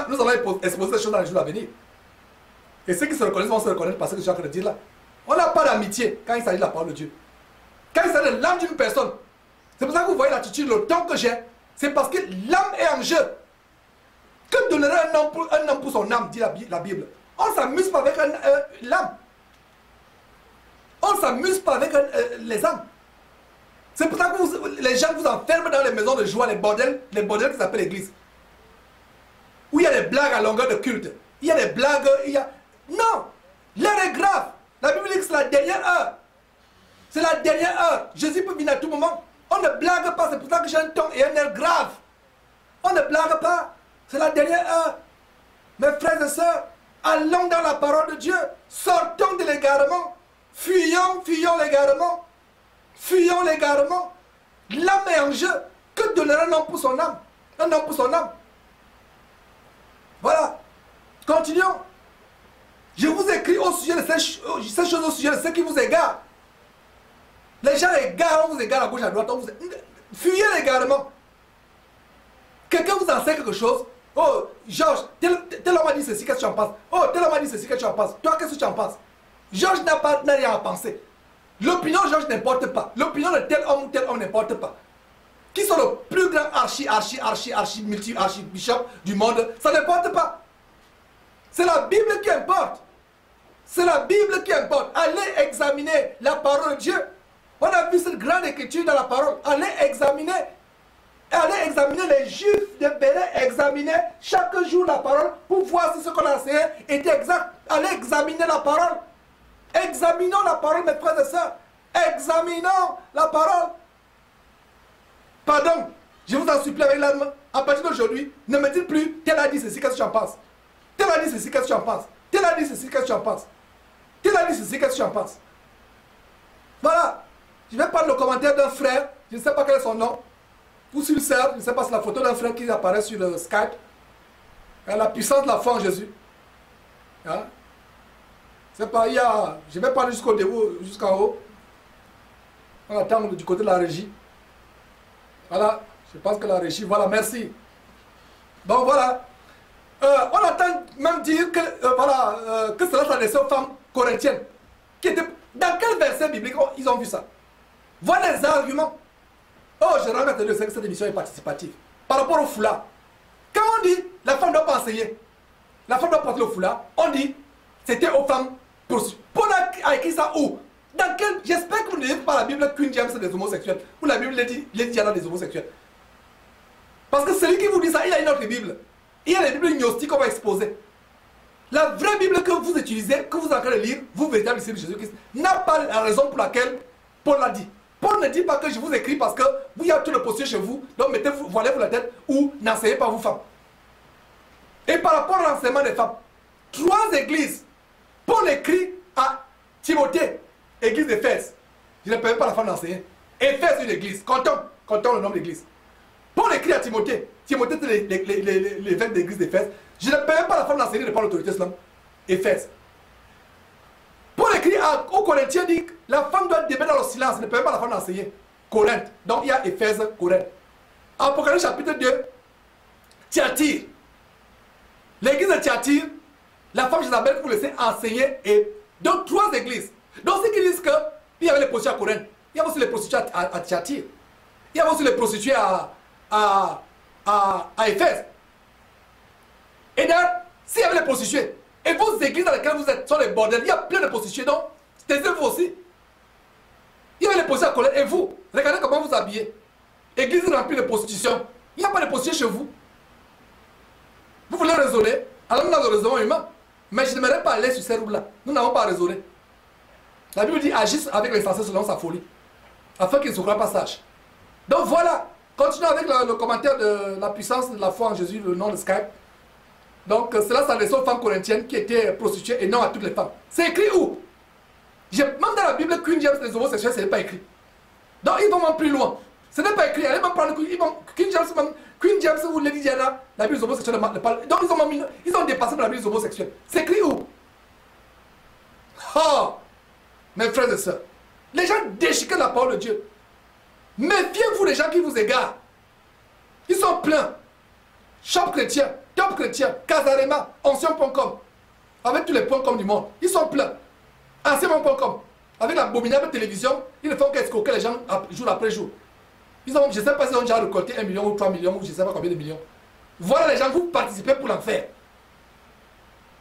Nous allons exposer ces choses dans les jours à venir. Et ceux qui se reconnaissent vont se reconnaître parce que je suis en train de dire là. On n'a pas d'amitié quand il s'agit de la parole de Dieu. Quand il s'agit de l'âme d'une personne. C'est pour ça que vous voyez l'attitude, le temps que j'ai. C'est parce que l'âme est en jeu. Que donnerait un homme pour son âme, dit la Bible. On ne s'amuse pas avec l'âme. On ne s'amuse pas avec les âmes. C'est pour ça que les gens vous enferment dans les maisons de joie, les bordels qui s'appellent l'église. Où il y a des blagues à longueur de culte. Il y a des blagues, Non! L'heure est grave. La Bible dit que c'est la dernière heure. C'est la dernière heure. Jésus peut venir à tout moment. On ne blague pas, c'est pour ça que j'ai un ton et un air grave. On ne blague pas. C'est la dernière heure. Mes frères et sœurs, allons dans la parole de Dieu. Sortons de l'égarement. Fuyons l'égarement. Fuyons l'égarement. L'âme est en jeu. Que donnerait un homme pour son âme? Un homme pour son âme. Voilà. Continuons. Je vous écris au sujet de ces choses, au sujet de ceux qui vous égarent. Les gens égarent, on vous égare à gauche, à droite. Fuyez l'égarement. Quelqu'un vous enseigne quelque chose. Oh, Georges, tel homme a dit ceci, qu'est-ce que tu en penses? Oh, tel homme a dit ceci, qu'est-ce que tu en penses? Toi, qu'est-ce que tu en penses? Georges n'a rien à penser. L'opinion de Georges n'importe pas. L'opinion de tel homme n'importe pas. Qui sont le plus grand archi-bishop du monde, ça n'importe pas. C'est la Bible qui importe. C'est la Bible qui importe. Allez examiner la parole de Dieu. On a vu cette grande écriture dans la parole. Allez examiner. Allez examiner les Juifs de Bénin. Examiner chaque jour la parole pour voir si ce qu'on a enseigné était exact. Allez examiner la parole. Examinons la parole, mes frères et sœurs. Examinons la parole. Pardon, je vous en supplie avec l'âme. À partir d'aujourd'hui, ne me dites plus, tel a dit ceci, qu'est-ce que tu en penses? Tel a dit ceci, qu'est-ce que tu en penses? Tel a dit ceci, qu'est-ce que tu en penses? Tel a dit ceci, qu'est-ce que tu en penses? Voilà. Je vais prendre le commentaire d'un frère, je ne sais pas quel est son nom, ou sur le serve, je ne sais pas si c'est la photo d'un frère qui apparaît sur le Skype. La puissance de la foi en Jésus. Hein? C'est pas, je vais parler jusqu'au début, jusqu'en haut. On attend du côté de la régie. Voilà, je pense que la régie, voilà, merci. Donc voilà. On entend même dire que, que cela s'adressait aux femmes corinthiennes. Dans quel verset biblique ils ont vu ça? Voilà les arguments. Oh, je regrette de dire que cette émission est participative. Par rapport au foulard. Quand on dit la femme ne doit pas enseigner, la femme doit porter le foulard, on dit c'était aux femmes prostituées. Paul a écrit ça où? Dans quel... J'espère que vous ne lisez pas la Bible Queen James des homosexuels. Ou la Bible Lady Diana des homosexuels. Parce que celui qui vous dit ça, il a une autre Bible. Il y a les Bibles gnostiques qu'on va exposer. La vraie Bible que vous utilisez, que vous êtes en train de lire, vous, véritable disciple de Jésus-Christ, n'a pas la raison pour laquelle Paul l'a dit. Paul ne dit pas que je vous écris parce que vous y avez tout le posture chez vous, donc mettez-vous, voilez-vous la tête ou n'enseignez pas vous femmes. Et par rapport à l'enseignement des femmes, 3 églises, Paul écrit à Timothée, église d'Éphèse. Je ne permets pas la femme d'enseigner. Éphèse, une église. Comptons le nom d'église. Paul écrit à Timothée. Timothée, c'est l'évêque de l'église d'Éphèse. Je ne permets pas la femme d'enseigner de par l'autorité islam. Éphèse. Paul écrit aux Corinthiens, dit que la femme doit demeurer dans le silence. Ne permet pas la femme d'enseigner. Corinthe. Donc il y a Éphèse, Corinthe. Apocalypse chapitre 2. Thyatire. L'église de Thyatire, la femme Jézabel vous laisser enseigner. Et donc 3 églises. Donc ceux qui disent qu'il y avait les prostituées à Corinthe, il y avait aussi les prostituées à Thyatire. Il y avait aussi les prostituées à Éphèse. Et d'ailleurs, s'il y avait les prostituées, et vos églises dans lesquelles vous êtes sont les bordels, il y a plein de prostituées, donc taisez-vous aussi. Il y avait les prostituées à Corinthe, et vous, regardez comment vous habillez. Église remplie de prostitution. Il n'y a pas de prostituées chez vous. Vous voulez raisonner, alors nous avons le raisonnement humain. Mais je n'aimerais pas aller sur ces roues-là. Nous n'avons pas raisonné. La Bible dit agisse avec les sensés selon sa folie, afin qu'ils ne se croient pas sages. Donc voilà, continuons avec le commentaire de la puissance de la foi en Jésus, le nom de Skype. Donc cela s'adresse aux femmes corinthiennes qui étaient prostituées et non à toutes les femmes. C'est écrit où? Même dans la Bible, Queen James des homosexuels, ce n'est pas écrit. Donc ils vont même plus loin. Ce n'est pas écrit. Allez même prendre Queen James ou Lady Diana, la Bible des homosexuels ne parle. Donc ils ont dépassé dans la Bible des homosexuels. C'est écrit où? Oh, mes frères et sœurs, les gens déchiquent la parole de Dieu. Méfiez-vous des gens qui vous égarent. Ils sont pleins. Shop chrétien, top chrétien, Casarema, ancien.com, avec tous les .com du monde. Ils sont pleins. Ancien.com, avec l'abominable télévision, ils ne font qu'escroquer les gens jour après jour. Ils ont, je ne sais pas s'ils ont déjà récolté 1 million ou 3 millions ou je ne sais pas combien de millions. Voilà les gens qui participent pour l'en faire.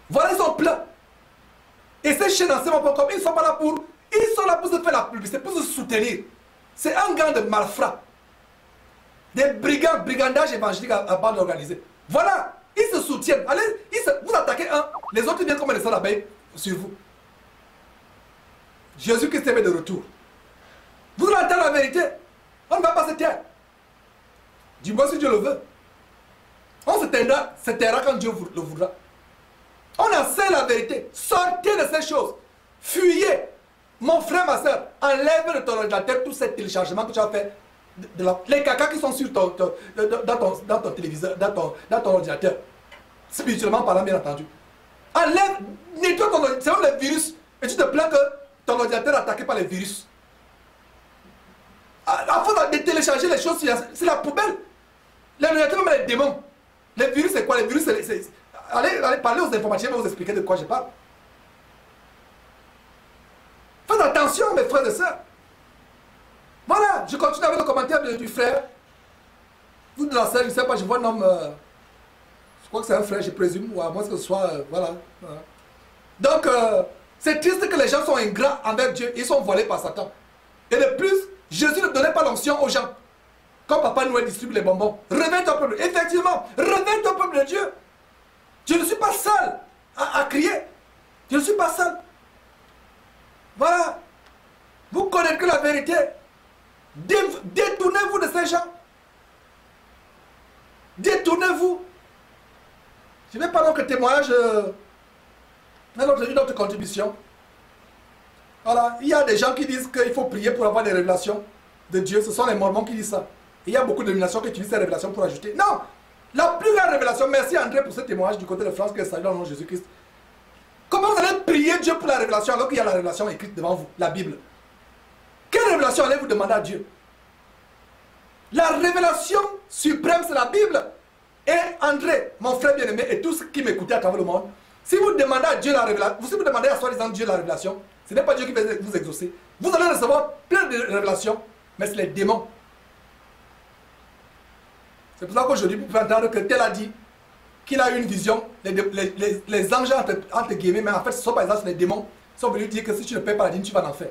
Voilà, ils sont pleins. Et ces chaînes d'enseignement.com, ils ne sont pas là pour... Ils sont là pour se faire la publicité, pour se soutenir. C'est un gang de malfrats. Des brigands, brigandage évangélique à bande organisée. Voilà, ils se soutiennent. Allez, vous attaquez un, les autres viennent comme les salles d'abeilles sur vous. Jésus-Christ est de retour. Vous allez entendre la vérité. On ne va pas se taire. Du moins si Dieu le veut. On se taira quand Dieu le voudra. On enseigne la vérité. Sortez de ces choses. Fuyez. Mon frère, ma soeur, enlève de ton ordinateur tous ces téléchargements que tu as fait. Les cacas qui sont sur dans ton téléviseur, dans ton ordinateur. Spirituellement parlant, bien entendu. Enlève, nettoie ton ordinateur. C'est comme les virus. Et tu te plains que ton ordinateur est attaqué par les virus. À force de télécharger les choses, c'est la poubelle. L'ordinateur, même les démons. Les virus, c'est quoi? Les virus, c'est... Allez parler aux informaticiens, vous expliquer de quoi je parle. Faites attention, mes frères et sœurs. Voilà, je continue avec le commentaire du frère. Vous de la sœur, je ne sais pas, je vois un homme... je crois que c'est un frère, je présume, ou à moins que ce soit... voilà. Donc, c'est triste que les gens sont ingrats envers Dieu. Ils sont voilés par Satan. Et de plus, Jésus ne donnait pas l'onction aux gens. Comme Papa Noël distribue les bonbons. Réveille-toi, peuple. Effectivement, réveille-toi, peuple de Dieu. Je ne suis pas seul à crier. Je ne suis pas seul. Voilà. Vous connaissez la vérité. Détournez-vous de ces gens. Détournez-vous. Je vais pas donc le témoignage. Une autre contribution. Voilà. Il y a des gens qui disent qu'il faut prier pour avoir des révélations de Dieu. Ce sont les Mormons qui disent ça. Et il y a beaucoup de dénominations qui utilisent ces révélations pour ajouter. Non. La plus grande révélation, merci André pour ce témoignage du côté de France, que salut dans le nom de Jésus-Christ. Comment vous allez prier Dieu pour la révélation alors qu'il y a la révélation écrite devant vous, la Bible? Quelle révélation allez-vous demander à Dieu? La révélation suprême, c'est la Bible. Et André, mon frère bien-aimé, et tous ceux qui m'écoutaient à travers le monde, si vous demandez à Dieu la révélation, si vous demandez à soi-disant Dieu la révélation, ce n'est pas Dieu qui va vous exaucer. Vous allez recevoir plein de révélations, mais c'est les démons. C'est pour ça qu'aujourd'hui, vous pouvez entendre que tel a dit qu'il a eu une vision, les anges entre guillemets, mais en fait ce sont par exemple les démons, sont venus dire que si tu ne payes pas la dîme, tu vas en enfer.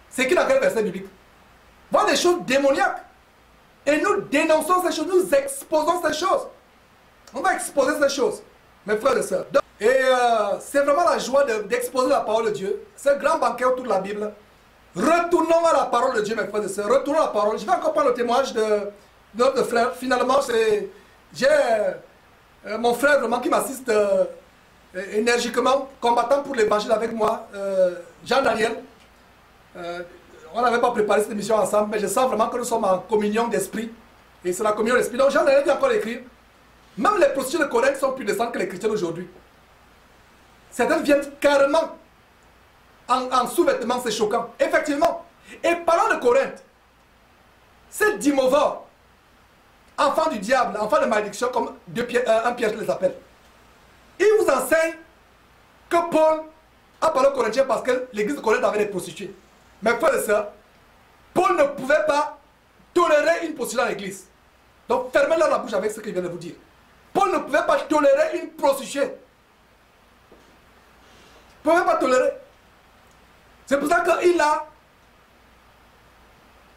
C'est qui dans quel verset biblique? Voilà des choses démoniaques. Et nous dénonçons ces choses, nous exposons ces choses. On va exposer ces choses, mes frères et sœurs. Et c'est vraiment la joie d'exposer la parole de Dieu. C'est un grand banquet autour de la Bible. Retournons à la parole de Dieu, mes frères et sœurs. Retournons à la parole. Je vais encore prendre le témoignage de notre frère. Finalement, j'ai mon frère vraiment qui m'assiste énergiquement, combattant pour l'évangile avec moi, Jean-Daniel. On n'avait pas préparé cette émission ensemble, mais je sens vraiment que nous sommes en communion d'esprit. Et c'est la communion d'esprit. Donc Jean-Daniel vient encore écrire. Même les prostituées de Corinthe sont plus décentes que les chrétiens d'aujourd'hui. Certaines viennent carrément en sous-vêtements, c'est choquant. Effectivement. Et parlant de Corinthe, c'est Dimova, enfant du diable, enfant de malédiction, comme un Pierre les appelle. Il vous enseigne que Paul a parlé aux Corinthiens parce que l'église de Corinthe avait des prostituées. Mais frères et sœurs, Paul ne pouvait pas tolérer une prostituée dans l'église. Donc fermez-leur la bouche avec ce qu'il vient de vous dire. Paul ne pouvait pas tolérer une prostituée. Il ne pouvait pas tolérer. C'est pour ça qu'il a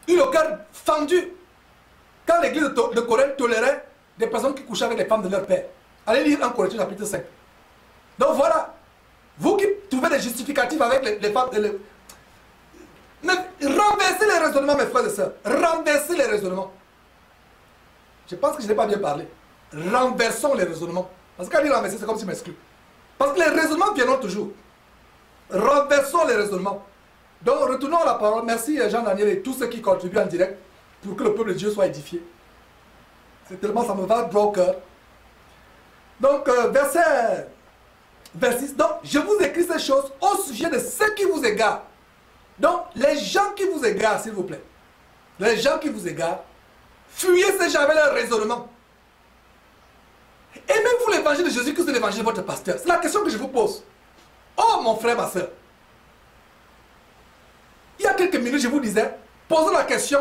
eu le cœur fendu quand l'église de Corinthe tolérait des personnes qui couchaient avec les femmes de leur père. Allez lire 1 Corinthiens chapitre 5. Donc voilà, vous qui trouvez des justificatifs avec les femmes, mais renversez les raisonnements, mes frères et sœurs. Renversez les raisonnements. Je pense que je n'ai pas bien parlé. Renversons les raisonnements. Parce que quand il renverser, c'est comme si je m'exclus. Parce que les raisonnements viendront toujours. Renversons les raisonnements. Donc retournons à la parole. Merci Jean-Daniel et tous ceux qui contribuent en direct pour que le peuple de Dieu soit édifié. C'est tellement, ça me va droit au cœur. Donc verset 26. Donc je vous écris ces choses au sujet de ceux qui vous égarent. Donc les gens qui vous égarent, s'il vous plaît. Les gens qui vous égarent, fuyez ces gens avec leur raisonnement. Aimez-vous l'évangile de Jésus que c'est l'évangile de votre pasteur? C'est la question que je vous pose. Oh mon frère, ma soeur. Il y a quelques minutes, je vous disais, posez la question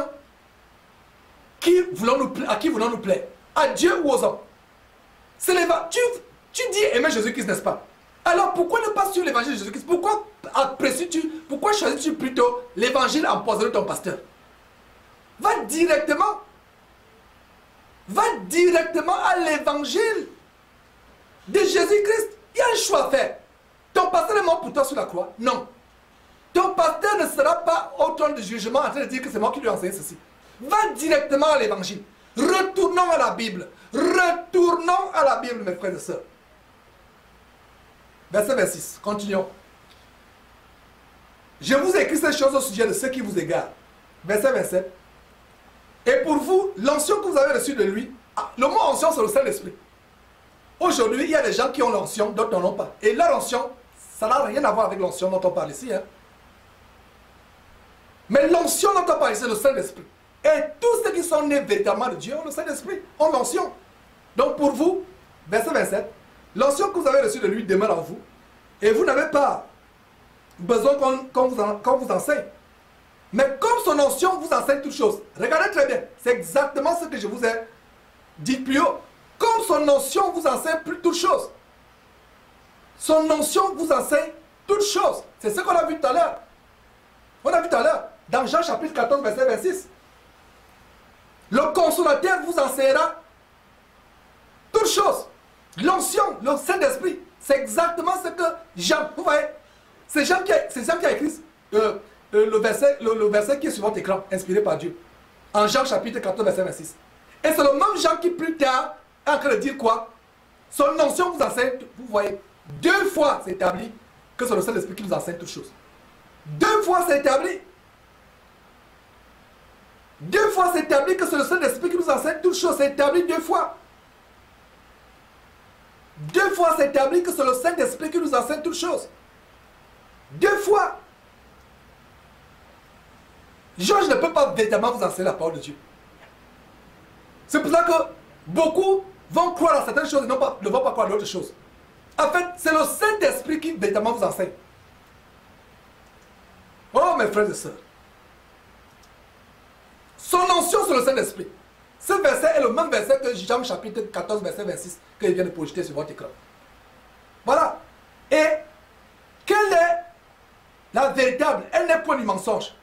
À qui voulons-nous plaire? À Dieu ou aux hommes? C'est tu dis aimer Jésus-Christ, n'est-ce pas? Alors pourquoi ne pas suivre l'évangile de Jésus-Christ? Pourquoi choisis-tu plutôt l'évangile empoisonné de ton pasteur? Va directement à l'évangile de Jésus-Christ. Il y a un choix à faire. Ton pasteur est mort pour toi sur la croix? Non. Ton pasteur ne sera pas au trône de jugement en train de dire que c'est moi qui lui ai enseigné ceci. Va directement à l'évangile. Retournons à la Bible. Retournons à la Bible, mes frères et sœurs. Verset 26. Continuons. Je vous écris ces choses au sujet de ceux qui vous égarent. Verset 27. Et pour vous, l'onction que vous avez reçue de lui, le mot onction, c'est le Saint-Esprit. Aujourd'hui, il y a des gens qui ont l'onction, d'autres n'en ont pas. Et leur onction, ça n'a rien à voir avec l'onction dont on parle ici. Hein. Mais l'onction dont on parle ici, c'est le Saint-Esprit. Et tous ceux qui sont nés véritablement de Dieu ont le Saint-Esprit, ont l'onction. Donc pour vous, verset 27, l'onction que vous avez reçue de lui demeure en vous. Et vous n'avez pas besoin qu'on vous enseigne. Mais comme son onction vous enseigne toutes choses, regardez très bien, c'est exactement ce que je vous ai dit plus haut. Comme son onction vous enseigne toutes choses. Son onction vous enseigne toutes choses. C'est ce qu'on a vu tout à l'heure. On a vu tout à l'heure, dans Jean chapitre 14, verset 26. Le consolateur vous enseignera toutes choses. L'onction, le Saint-Esprit, c'est exactement ce que Jean, vous voyez, c'est Jean qui a écrit le verset qui est sur votre écran, inspiré par Dieu. En Jean chapitre 14, verset 26. Et c'est le même Jean qui plus tard est en train de dire quoi? Son onction vous enseigne, vous voyez, 2 fois c'est établi que c'est le Saint-Esprit qui nous enseigne toutes choses. 2 fois c'est établi. 2 fois c'est établi que c'est le Saint-Esprit qui nous enseigne toutes choses. C'est établi 2 fois. 2 fois c'est établi que c'est le Saint-Esprit qui nous enseigne toutes choses. 2 fois. Georges ne peut pas véritablement vous enseigner la parole de Dieu. C'est pour ça que beaucoup vont croire à certaines choses et ne vont pas croire à d'autres choses. En fait, c'est le Saint-Esprit qui véritablement vous enseigne. Oh mes frères et sœurs. Son onction sur le Saint-Esprit. Ce verset est le même verset que Jean chapitre 14, verset 26 que je viens de projeter sur votre écran. Voilà. Et quelle est la véritable? Elle n'est point du mensonge.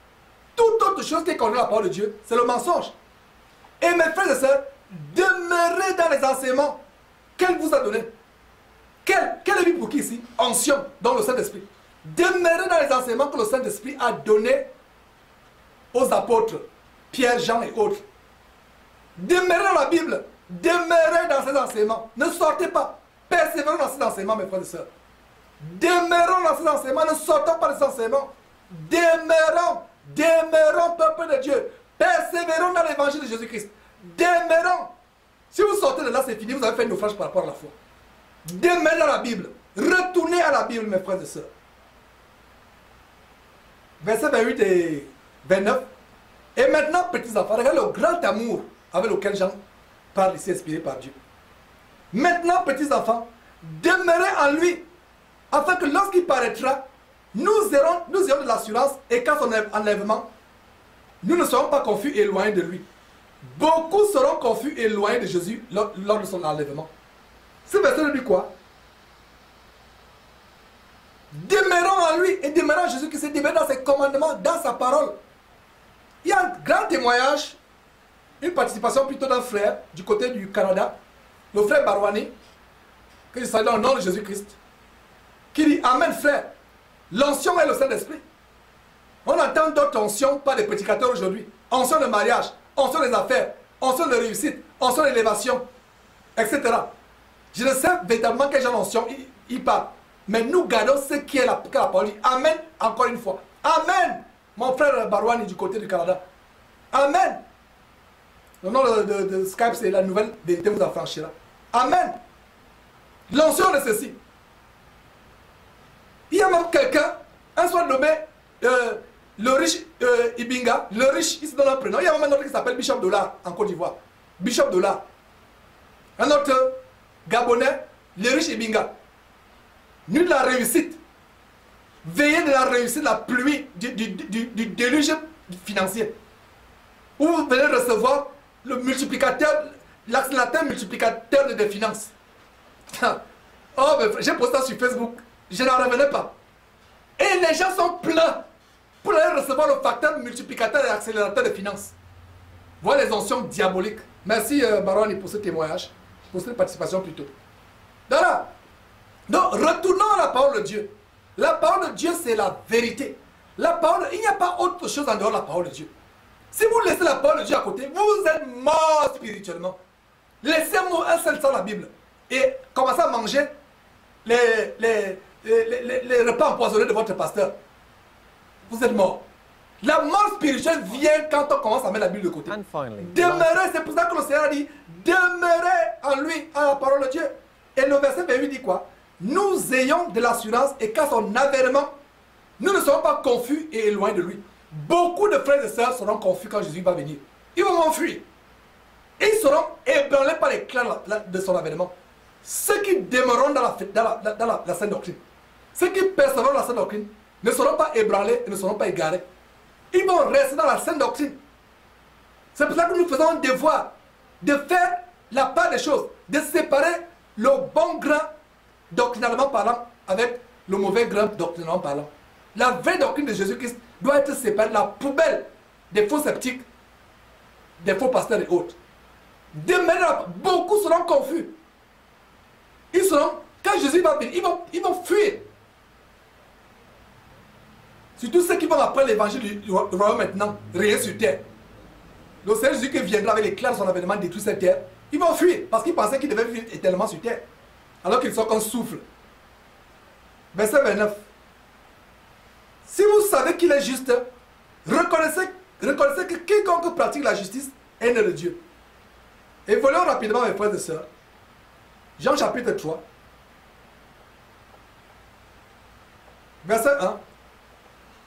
Toute autre chose qui connaît la parole de Dieu, c'est le mensonge. Et mes frères et sœurs, demeurez dans les enseignements qu'elle vous a donnés. Quelle est lui pour qui ici? Onction, dans le Saint-Esprit. Demeurez dans les enseignements que le Saint-Esprit a donnés aux apôtres, Pierre, Jean et autres. Demeurez dans la Bible. Demeurez dans ces enseignements. Ne sortez pas. Persévérez dans ces enseignements, mes frères et sœurs. Demeurons dans ces enseignements. Ne sortons pas de ces enseignements. Demeurons, peuple de Dieu. Persévérons dans l'évangile de Jésus-Christ. Demeurons. Si vous sortez de là, c'est fini. Vous avez fait un naufrage par rapport à la foi. Demeurez dans la Bible. Retournez à la Bible, mes frères et sœurs. Versets 28 et 29. Et maintenant, petits enfants, regardez le grand amour avec lequel Jean parle ici, inspiré par Dieu. Maintenant, petits enfants, demeurez en lui, afin que lorsqu'il paraîtra, nous aurons de l'assurance et qu'à son enlèvement, nous ne serons pas confus et éloignés de lui. Beaucoup seront confus et éloignés de Jésus lors de son enlèvement. Ce verset nous dit quoi? Demeurons en lui et demeurons en Jésus qui se demeure dans ses commandements, dans sa parole. Il y a un grand témoignage, une participation plutôt d'un frère du côté du Canada, le frère Barwani, que je salue au nom de Jésus-Christ, qui dit: Amen frère, l'onction est le Saint-Esprit. On entend d'autres onction par des prédicateurs aujourd'hui. Onction de mariage, onction des affaires, onction de réussite, onction d'élévation, etc. Je ne sais véritablement quel genre d'onction il parle. Mais nous gardons ce qui est la parole. Amen, encore une fois. Amen, mon frère Barwani du côté du Canada. Amen. Le nom de Skype, c'est la nouvelle vérité vous affranchira. Amen. L'onction de ceci. Il y a même quelqu'un, un soir nommé le riche Ibinga, le riche, il se donne un prénom. Il y a même un autre qui s'appelle Bishop Dollar en Côte d'Ivoire. Bishop Dollar. Un autre Gabonais, le riche Ibinga. Nuit de la réussite. Veillez de la réussite, la pluie du déluge financier. Où vous venez recevoir le multiplicateur, l'accélérateur multiplicateur des finances. Oh, j'ai posté ça sur Facebook. Je n'en revenais pas. Et les gens sont pleins pour aller recevoir le facteur multiplicateur et accélérateur des finances. Voilà les onction diaboliques. Merci Baroni pour ce témoignage, pour cette participation plutôt. Voilà. Donc, retournons à la parole de Dieu. La parole de Dieu, c'est la vérité. La parole, il n'y a pas autre chose en dehors de la parole de Dieu. Si vous laissez la parole de Dieu à côté, vous êtes mort spirituellement. Laissez-moi un seul sang la Bible et commencez à manger les repas empoisonnés de votre pasteur. Vous êtes mort. La mort spirituelle vient quand on commence à mettre la Bible de côté. Demeurez, c'est pour ça que le Seigneur a dit, demeurez en lui, à la parole de Dieu. Et le verset 28 dit quoi? Nous ayons de l'assurance et qu'à son avènement, nous ne serons pas confus et éloignés de lui. Beaucoup de frères et sœurs seront confus quand Jésus va venir. Ils vont m'enfuir. Ils seront ébranlés par l'éclat de son avènement. Ceux qui demeureront dans la sainte doctrine, ceux qui persévéreront dans la sainte doctrine, ne seront pas ébranlés et ne seront pas égarés. Ils vont rester dans la sainte doctrine. C'est pour ça que nous faisons un devoir de faire la part des choses, de séparer le bon grain doctrinalement parlant avec le mauvais grain doctrinalement parlant. La vraie doctrine de Jésus-Christ doit être séparée de la poubelle des faux sceptiques, des faux pasteurs et autres. Beaucoup seront confus. Ils seront, quand Jésus va venir, ils vont fuir. Surtout ceux qui vont après l'évangile du royaume maintenant, rien sur terre. Le Seigneur Jésus qui viendra avec l'éclat de son avènement détruire cette terre, ils vont fuir parce qu'ils pensaient qu'ils devaient vivre éternellement sur terre. Alors qu'ils sont comme souffle. Verset 29. Si vous savez qu'il est juste, reconnaissez que quiconque pratique la justice est né de Dieu. Et voyons rapidement mes frères et sœurs. Jean chapitre 3. Verset 1.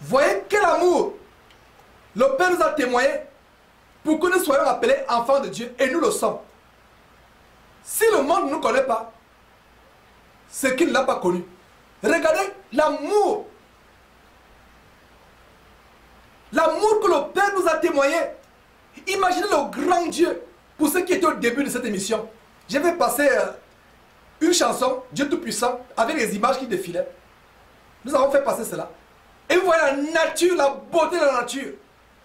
Voyez quel amour le Père nous a témoigné pour que nous soyons appelés enfants de Dieu, et nous le sommes. Si le monde ne nous connaît pas, c'est qu'il ne l'a pas connu. Regardez l'amour. L'amour que le Père nous a témoigné. Imaginez le grand Dieu. Pour ceux qui étaient au début de cette émission, je vais passer une chanson, Dieu Tout-Puissant, avec les images qui défilaient. Nous avons fait passer cela. Et vous voyez la nature, la beauté de la nature.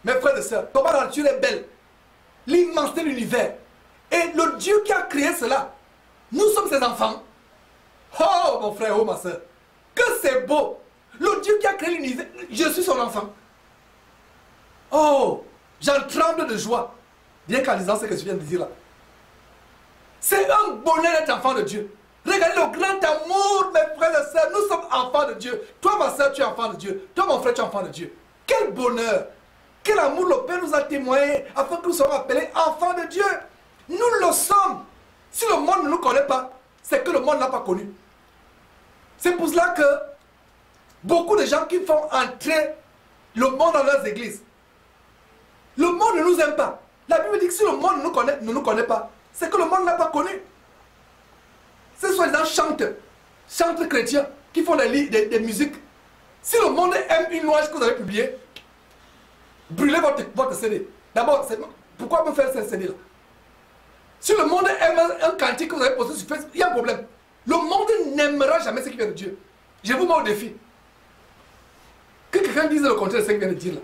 Mes frères et sœurs, comment la nature est belle. L'immensité de l'univers. Et le Dieu qui a créé cela, nous sommes ses enfants. Oh mon frère, oh ma soeur, que c'est beau. Le Dieu qui a créé l'univers, je suis son enfant. Oh, j'en tremble de joie. Bien qu'en disant ce que je viens de dire là. C'est un bonheur d'être enfant de Dieu. Regardez le grand amour, mes frères et sœurs. Nous sommes enfants de Dieu. Toi, ma soeur, tu es enfant de Dieu. Toi, mon frère, tu es enfant de Dieu. Quel bonheur. Quel amour le Père nous a témoigné afin que nous soyons appelés enfants de Dieu. Nous le sommes. Si le monde ne nous connaît pas, c'est que le monde ne l'a pas connu. C'est pour cela que beaucoup de gens qui font entrer le monde dans leurs églises, le monde ne nous aime pas. La Bible dit que si le monde ne nous connaît pas, c'est que le monde ne l'a pas connu. Ce sont les gens chantent chrétiens qui font des musiques. Si le monde aime une louange que vous avez publiée, brûlez votre CD. D'abord, pourquoi me faire ce CD là? Si le monde aime un cantique que vous avez posté sur Facebook, il y a un problème. Le monde n'aimera jamais ce qui vient de Dieu. Je vous mets au défi. Que quelqu'un dise le contraire de ce qu'il vient de dire là.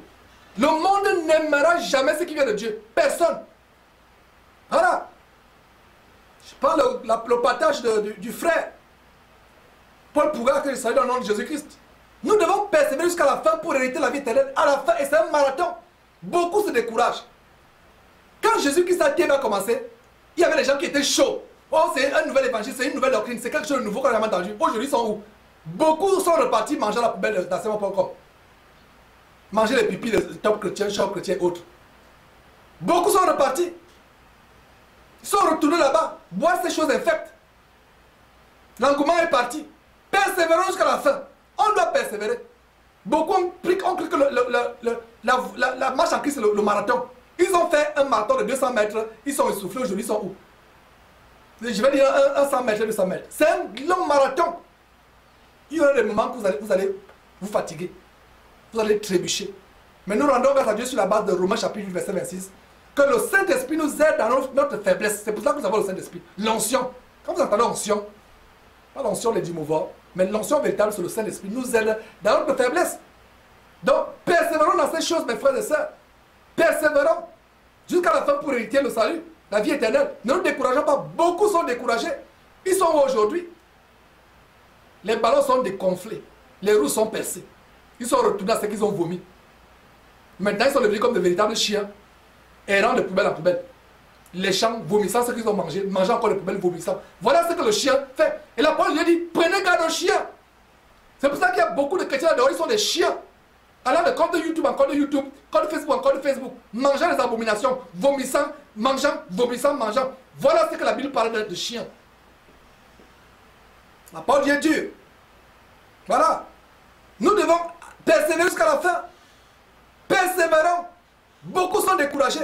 Le monde n'aimera jamais ce qui vient de Dieu. Personne. Voilà. Je parle le partage du frère Paul Pouga, que je salue dans le nom de Jésus-Christ. Nous devons persévérer jusqu'à la fin pour hériter la vie éternelle. À la fin, et c'est un marathon. Beaucoup se découragent. Quand Jésus-Christ a commencé, il y avait des gens qui étaient chauds. Oh, c'est un nouvel évangile, c'est une nouvelle doctrine, c'est quelque chose de nouveau qu'on n'a jamais entendu. Aujourd'hui, ils sont où? Beaucoup sont repartis manger la poubelle d'enseignement.com. Manger les pipis de top chrétiens, shop chrétiens et autres. Beaucoup sont repartis. Ils sont retournés là-bas, boire ces choses infectes. L'engouement est parti. Persévérons jusqu'à la fin. On doit persévérer. Beaucoup ont cru que la marche en Christ, c'est le marathon. Ils ont fait un marathon de 200 mètres. Ils sont essoufflés. Aujourd'hui, ils sont où? Je vais dire un 100 mètres, 200 mètres. C'est un long marathon. Il y aura des moments que vous allez vous fatiguer. Vous allez trébucher. Mais nous rendons grâce à Dieu sur la base de Romains chapitre 8, verset 26. que le Saint-Esprit nous aide dans notre faiblesse. C'est pour ça que nous avons le Saint-Esprit. L'onction. Quand vous entendez onction, pas l'onction les dimouvoirs, mais l'onction véritable sur le Saint-Esprit nous aide dans notre faiblesse. Donc, persévérons dans ces choses, mes frères et sœurs. Persévérons jusqu'à la fin pour hériter le salut, la vie éternelle. Ne nous décourageons pas. Beaucoup sont découragés. Ils sont où aujourd'hui? Les ballons sont dégonflés. Les roues sont percées. Ils sont retournés à ce qu'ils ont vomi. Maintenant, ils sont devenus comme de véritables chiens, errant de poubelle en poubelle. Les champs vomissant ce qu'ils ont mangé, mangeant encore les poubelles vomissant. Voilà ce que le chien fait. Et la parole lui dit, prenez garde aux chiens. C'est pour ça qu'il y a beaucoup de chrétiens dehors, ils sont des chiens. Allant de compte de YouTube en compte de YouTube, compte de Facebook en compte de Facebook, mangeant les abominations, vomissant, mangeant, vomissant, mangeant. Voilà ce que la Bible parle de chiens. La parole est dure. Voilà. Nous devons persévérer jusqu'à la fin. Persévérons. Beaucoup sont découragés.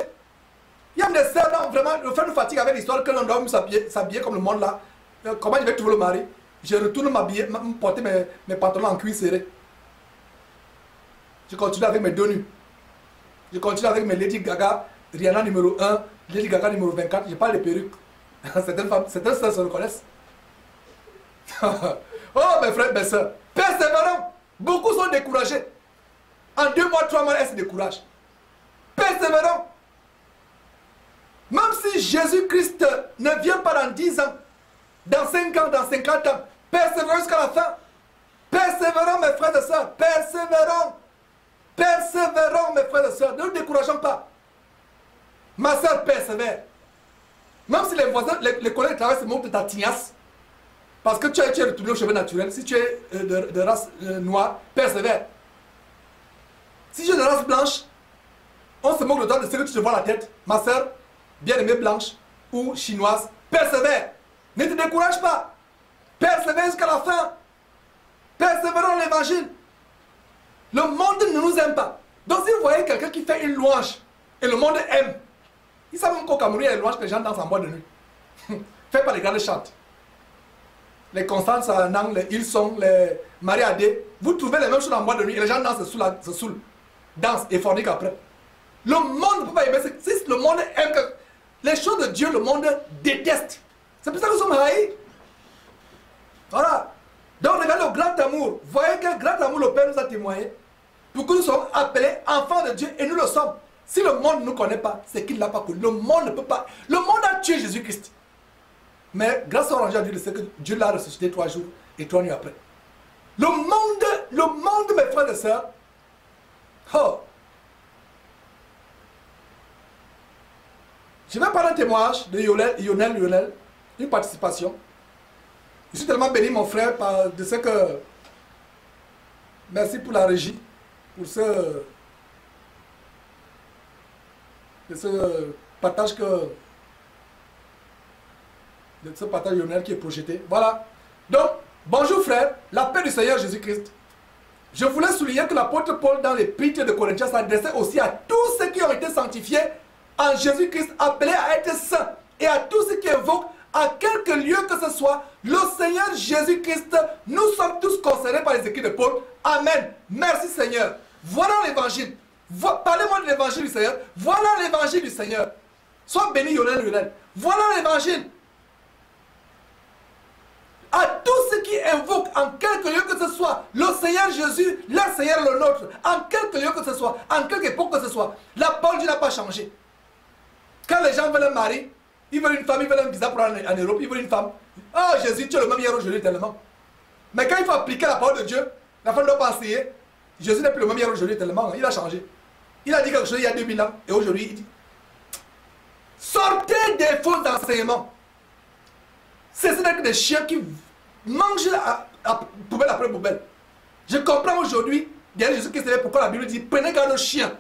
Il y a des sœurs, vraiment, le fait nous fatigue avec l'histoire que l'on doit s'habiller comme le monde là. Comment je vais trouver le mari? Je retourne me porter mes pantalons en cuir serré. Je continue avec mes deux nus. Je continue avec mes Lady Gaga, Rihanna numéro 1, Lady Gaga numéro 24. Je parle des perruques. Certaines sœurs se reconnaissent. Oh mes frères, mes sœurs, persévérons. Beaucoup sont découragés. En 2 mois, 3 mois, elles se découragent. Persévérons. Même si Jésus-Christ ne vient pas dans 10 ans, dans 5 ans, dans 50 ans, persévérons jusqu'à la fin. Persévérons, mes frères et sœurs. Persévérons. Persévérons, mes frères et sœurs. Ne nous décourageons pas. Ma sœur persévère. Même si les voisins, les collègues de travail se moquent de ta tignasse, parce que tu es retourné aux cheveux naturels, si tu es de race noire, persévère. Si tu es de race blanche, on se moque de toi de ce que tu te vois la tête. Ma sœur, bien aimée blanche ou chinoise, persévère. Ne te décourage pas. Persévère jusqu'à la fin. Persévérons dans l'évangile. Le monde ne nous aime pas. Donc si vous voyez quelqu'un qui fait une louange et le monde aime, ils savent même qu'au Cameroun, il y a des louanges que les gens dansent en boîte de nuit. Faites pas les gars de chantent. Les Constance Nang, les Ilson, les Marie Adé, vous trouvez les mêmes choses en boîte de nuit et les gens dansent, se saoulent, dansent et forniquent après. Le monde ne peut pas aimer. Si le monde aime que les choses de Dieu, le monde déteste. C'est pour ça que nous sommes haïs. Voilà. Donc regardez le grand amour. Voyez quel grand amour le Père nous a témoigné pour que nous soyons appelés enfants de Dieu et nous le sommes. Si le monde ne nous connaît pas, c'est qu'il ne l'a pas connu. Le monde ne peut pas. Le monde a tué Jésus-Christ. Mais grâce au rangé à Dieu, c'est que Dieu l'a ressuscité 3 jours et 3 nuits après. Le monde, mes frères et sœurs, oh. Je vais parler d'un témoignage de Lionel, une participation. Je suis tellement béni, mon frère, de ce que... Merci pour la régie, pour ce partage de ce partage Lionel qui est projeté. Voilà. Donc, bonjour frère, la paix du Seigneur Jésus-Christ. Je voulais souligner que l'apôtre Paul, dans l'épître de Corinthiens, s'adressait aussi à tous ceux qui ont été sanctifiés en Jésus-Christ, appelés à être saints, et à tous ceux qui évoquent à quelque lieu que ce soit le Seigneur Jésus-Christ. Nous sommes tous concernés par les écrits de Paul. Amen. Merci Seigneur. Voilà l'évangile. Parlez-moi de l'évangile du Seigneur. Voilà l'évangile du Seigneur. Sois béni Lionel. Voilà l'évangile. À tous ceux qui invoquent en quelque lieu que ce soit le Seigneur Jésus, le Seigneur le nôtre, en quelque lieu que ce soit, en quelque époque que ce soit, la parole de Dieu n'a pas changé. Quand les gens veulent un mari, ils veulent une femme, ils veulent un visa pour aller en Europe, ils veulent une femme. Oh Jésus, tu es le même hier aujourd'hui tellement. Mais quand il faut appliquer la parole de Dieu, la femme ne doit pas enseigner. Jésus n'est plus le même hier aujourd'hui tellement, il a changé. Il a dit quelque chose il y a 2000 ans, et aujourd'hui il dit, sortez des faux enseignements. Ce n'est que des chiens qui mangent à poubelle après poubelle. Je comprends aujourd'hui, derrière Jésus qui savait pourquoi la Bible dit, prenez garde aux chiens.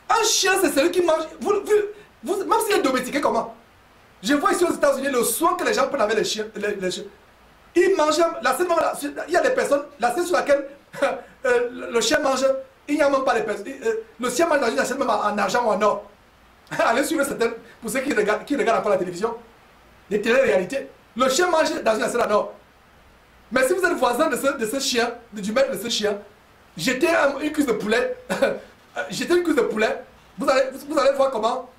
Un chien, c'est celui qui mange. Même s'il est domestiqué, comment? Je vois ici aux États-Unis le soin que les gens prennent avec les chiens. Ils mangent. Il y a des personnes, la scène sur laquelle le chien mange, il n'y a même pas les personnes. Le chien mange dans une assiette même en argent ou en or. Allez suivre certaines, pour ceux qui regardent encore la télévision, les télé-réalités. Le chien mange dans une assiette en or. Mais si vous êtes voisin de ce chien, du maître de ce chien, jetez une cuisse de poulet. Jetez une cuisse de poulet Vous allez voir comment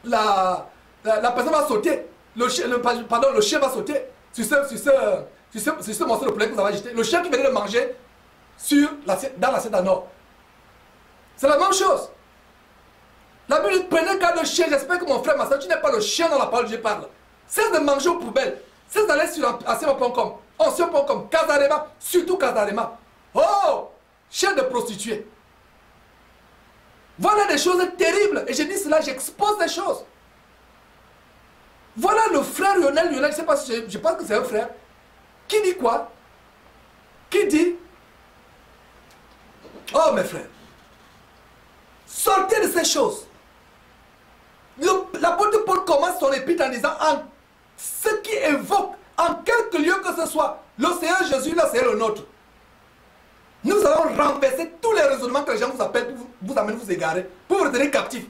la personne va sauter. Le chien va sauter sur ce morceau de poulet que vous avez jeté. Le chien qui venait de manger dans l'assiette à nord. C'est la même chose. La Bible dit, prenez garde de chien. J'espère que mon frère, ma soeur, tu n'es pas le chien dans la parole de Dieu parle. Cesse de manger aux poubelles. Cesse d'aller sur anciennement.com, ancien.com, Casarema, surtout Casarema. Oh, chien de prostituée. Voilà des choses terribles. Et je dis cela, j'expose des choses. Voilà le frère Lionel, je ne sais pas si je pense que c'est un frère. Qui dit quoi? Qui dit, oh mes frères, sortez de ces choses. L'apôtre Paul commence son épître en disant, en ce qui évoque, en quelque lieu que ce soit, le Seigneur Jésus, le Seigneur le nôtre. Nous allons renverser tous les raisonnements que les gens vous appellent pour vous amener, vous égarer, pour vous retenir captif.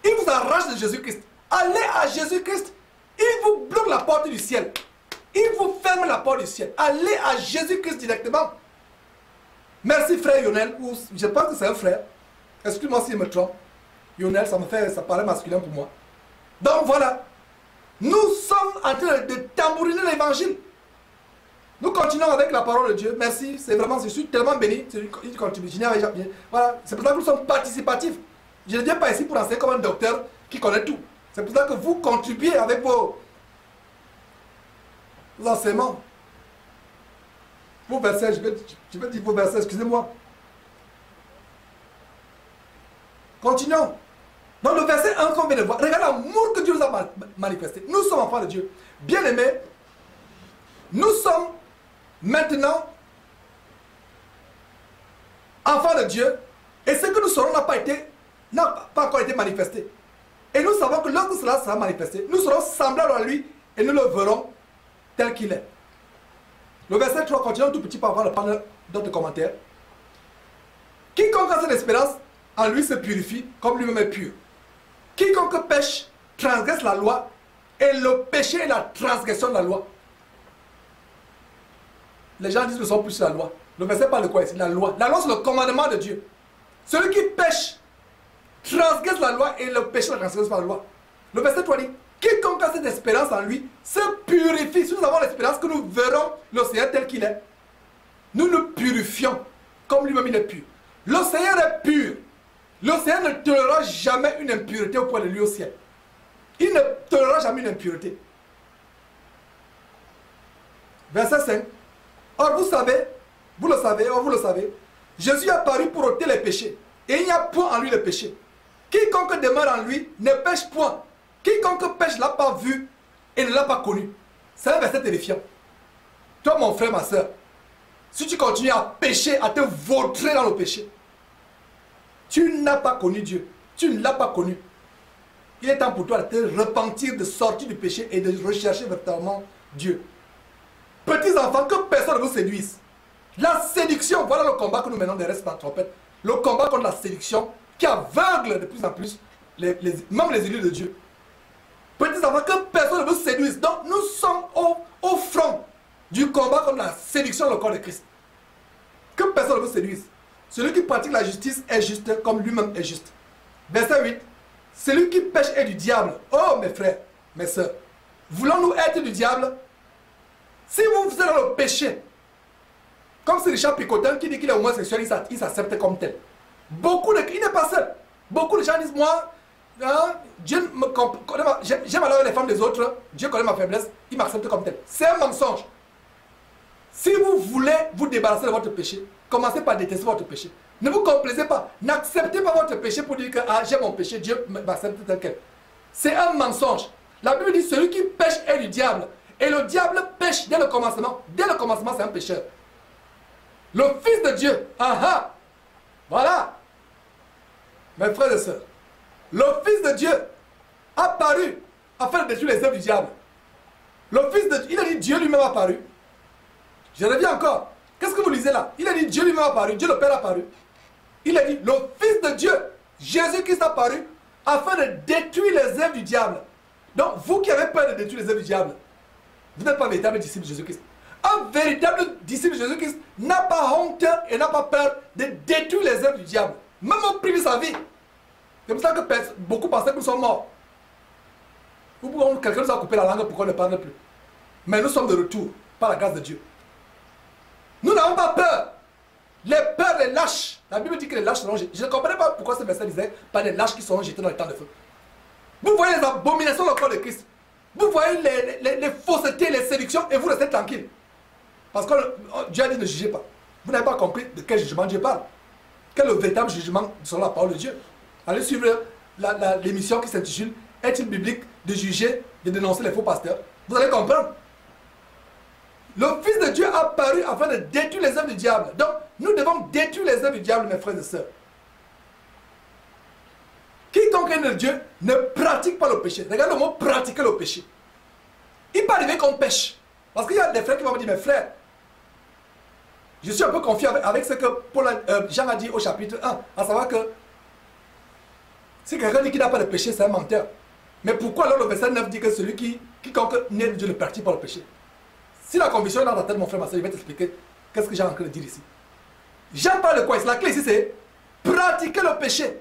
Ils vous arrachent de Jésus-Christ. Allez à Jésus-Christ. Il vous bloque la porte du ciel. Il vous ferme la porte du ciel. Allez à Jésus-Christ directement. Merci frère Lionel, ou je pense que c'est un frère. Excuse-moi si je me trompe. Lionel, ça paraît masculin pour moi. Donc voilà. Nous sommes en train de tambouriner l'évangile. Nous continuons avec la parole de Dieu. Merci, c'est vraiment, je suis tellement béni. Il continue. Voilà, c'est pour ça que nous sommes participatifs. Je ne viens pas ici pour enseigner comme un docteur qui connaît tout. C'est pour ça que vous contribuez avec vos enseignements. Vos versets, je vais dire vos versets, excusez-moi. Continuons. Dans le verset 1 qu'on vient de voir, regarde l'amour que Dieu nous a manifesté. Nous sommes enfants de Dieu. Bien-aimés, nous sommes maintenant enfants de Dieu. Et ce que nous serons n'a pas encore été manifesté. Et nous savons que lorsque cela sera manifesté, nous serons semblables à lui et nous le verrons tel qu'il est. Le verset 3 continue tout petit peu avant de prendre d'autres commentaires. Quiconque a cette espérance en lui se purifie comme lui-même est pur. Quiconque pêche transgresse la loi, et le péché est la transgression de la loi. Les gens disent que nous sommes plus sur la loi. Le verset parle de quoi ici? La loi. La loi, c'est le commandement de Dieu. Celui qui pêche transgresse la loi, et le péché est la transgression de la loi. Le verset 3 dit, quiconque a cette espérance en lui se purifie. Si nous avons l'espérance que nous verrons le Seigneur tel qu'il est, nous nous purifions comme lui-même il est pur. Le Seigneur est pur. Le Seigneur ne tolérera jamais une impureté au point de lui au ciel. Il ne tolérera jamais une impureté. Verset 5. Or vous le savez, Jésus est apparu pour ôter les péchés. Et il n'y a point en lui le péché. Quiconque demeure en lui ne pêche point. Quiconque pêche ne l'a pas vu et ne l'a pas connu. C'est un verset terrifiant. Toi mon frère, ma soeur, si tu continues à pécher, à te vautrer dans le péché, tu n'as pas connu Dieu. Tu ne l'as pas connu. Il est temps pour toi de te repentir, de sortir du péché et de rechercher véritablement Dieu. Petits enfants, que personne ne vous séduise. La séduction, voilà le combat que nous menons derrière cette trompette. Le combat contre la séduction qui aveugle de plus en plus même les élus de Dieu. Petits enfants, que personne ne vous séduise. Donc nous sommes au front du combat contre la séduction dans le corps de Christ. Que personne ne vous séduise. Celui qui pratique la justice est juste comme lui-même est juste. Verset 8. Celui qui pêche est du diable. Oh mes frères, mes soeurs, voulons-nous être du diable? Si vous êtes dans le péché, comme c'est Richard Picotin qui dit qu'il est homosexuel, il s'accepte comme tel. Il n'est pas seul. Beaucoup de gens disent, moi, hein, j'aime alors les femmes des autres, Dieu connaît ma faiblesse, il m'accepte comme tel. C'est un mensonge. Si vous voulez vous débarrasser de votre péché, commencez par détester votre péché. Ne vous complaisez pas. N'acceptez pas votre péché pour dire que j'ai mon péché, Dieu m'accepte tel quel. C'est un mensonge. La Bible dit celui qui pêche est du diable. Et le diable pêche dès le commencement. Dès le commencement, c'est un pécheur. Le Fils de Dieu. Voilà. Mes frères et sœurs. Le Fils de Dieu a paru afin de détruire les œuvres du diable. Le Fils de Dieu, il a dit Dieu lui-même a paru. Je reviens encore. Qu'est-ce que vous lisez là? Il a dit Dieu lui-même a paru. Dieu le Père a paru. Il a dit le Fils de Dieu, Jésus-Christ a paru afin de détruire les œuvres du diable. Donc vous qui avez peur de détruire les œuvres du diable, vous n'êtes pas un véritable disciple de Jésus-Christ. Un véritable disciple de Jésus-Christ n'a pas honte et n'a pas peur de détruire les œuvres du diable. Même au prix de sa vie. C'est pour ça que beaucoup pensaient que nous sommes morts. Quelqu'un nous a coupé la langue pour qu'on ne parle plus. Mais nous sommes de retour, par la grâce de Dieu. Nous n'avons pas peur. Les peurs, les lâches. La Bible dit que les lâches seront jetés. Je ne comprenais pas pourquoi ce verset disait pas des lâches qui seront jetés dans le temps de feu. Vous voyez les abominations dans le corps de Christ. Vous voyez les faussetés, les séductions et vous restez tranquille. Parce que Dieu a dit ne jugez pas. Vous n'avez pas compris de quel jugement Dieu parle. Quel est le véritable jugement selon la parole de Dieu. Allez suivre l'émission qui s'intitule Est-il biblique de juger, de dénoncer les faux pasteurs? Vous allez comprendre. Le Fils de Dieu a apparu afin de détruire les œuvres du diable. Donc, nous devons détruire les œuvres du diable, mes frères et sœurs. Quiconque est de Dieu ne pratique pas le péché. Regarde le mot pratiquer le péché. Il peut arriver qu'on pêche. Parce qu'il y a des frères qui vont me dire, mes frères, je suis un peu confiant avec ce que Jean a dit au chapitre 1, à savoir que si quelqu'un dit qu'il n'a pas de péché, c'est un menteur. Mais pourquoi alors le verset 9 dit que celui quiconque naît de Dieu ne pratique pas le péché? Si la conviction est dans ta tête, mon frère, ma soeur, je vais t'expliquer qu'est-ce que j'ai en train de dire ici. Jean parle de quoi? La clé ici, c'est pratiquer le péché.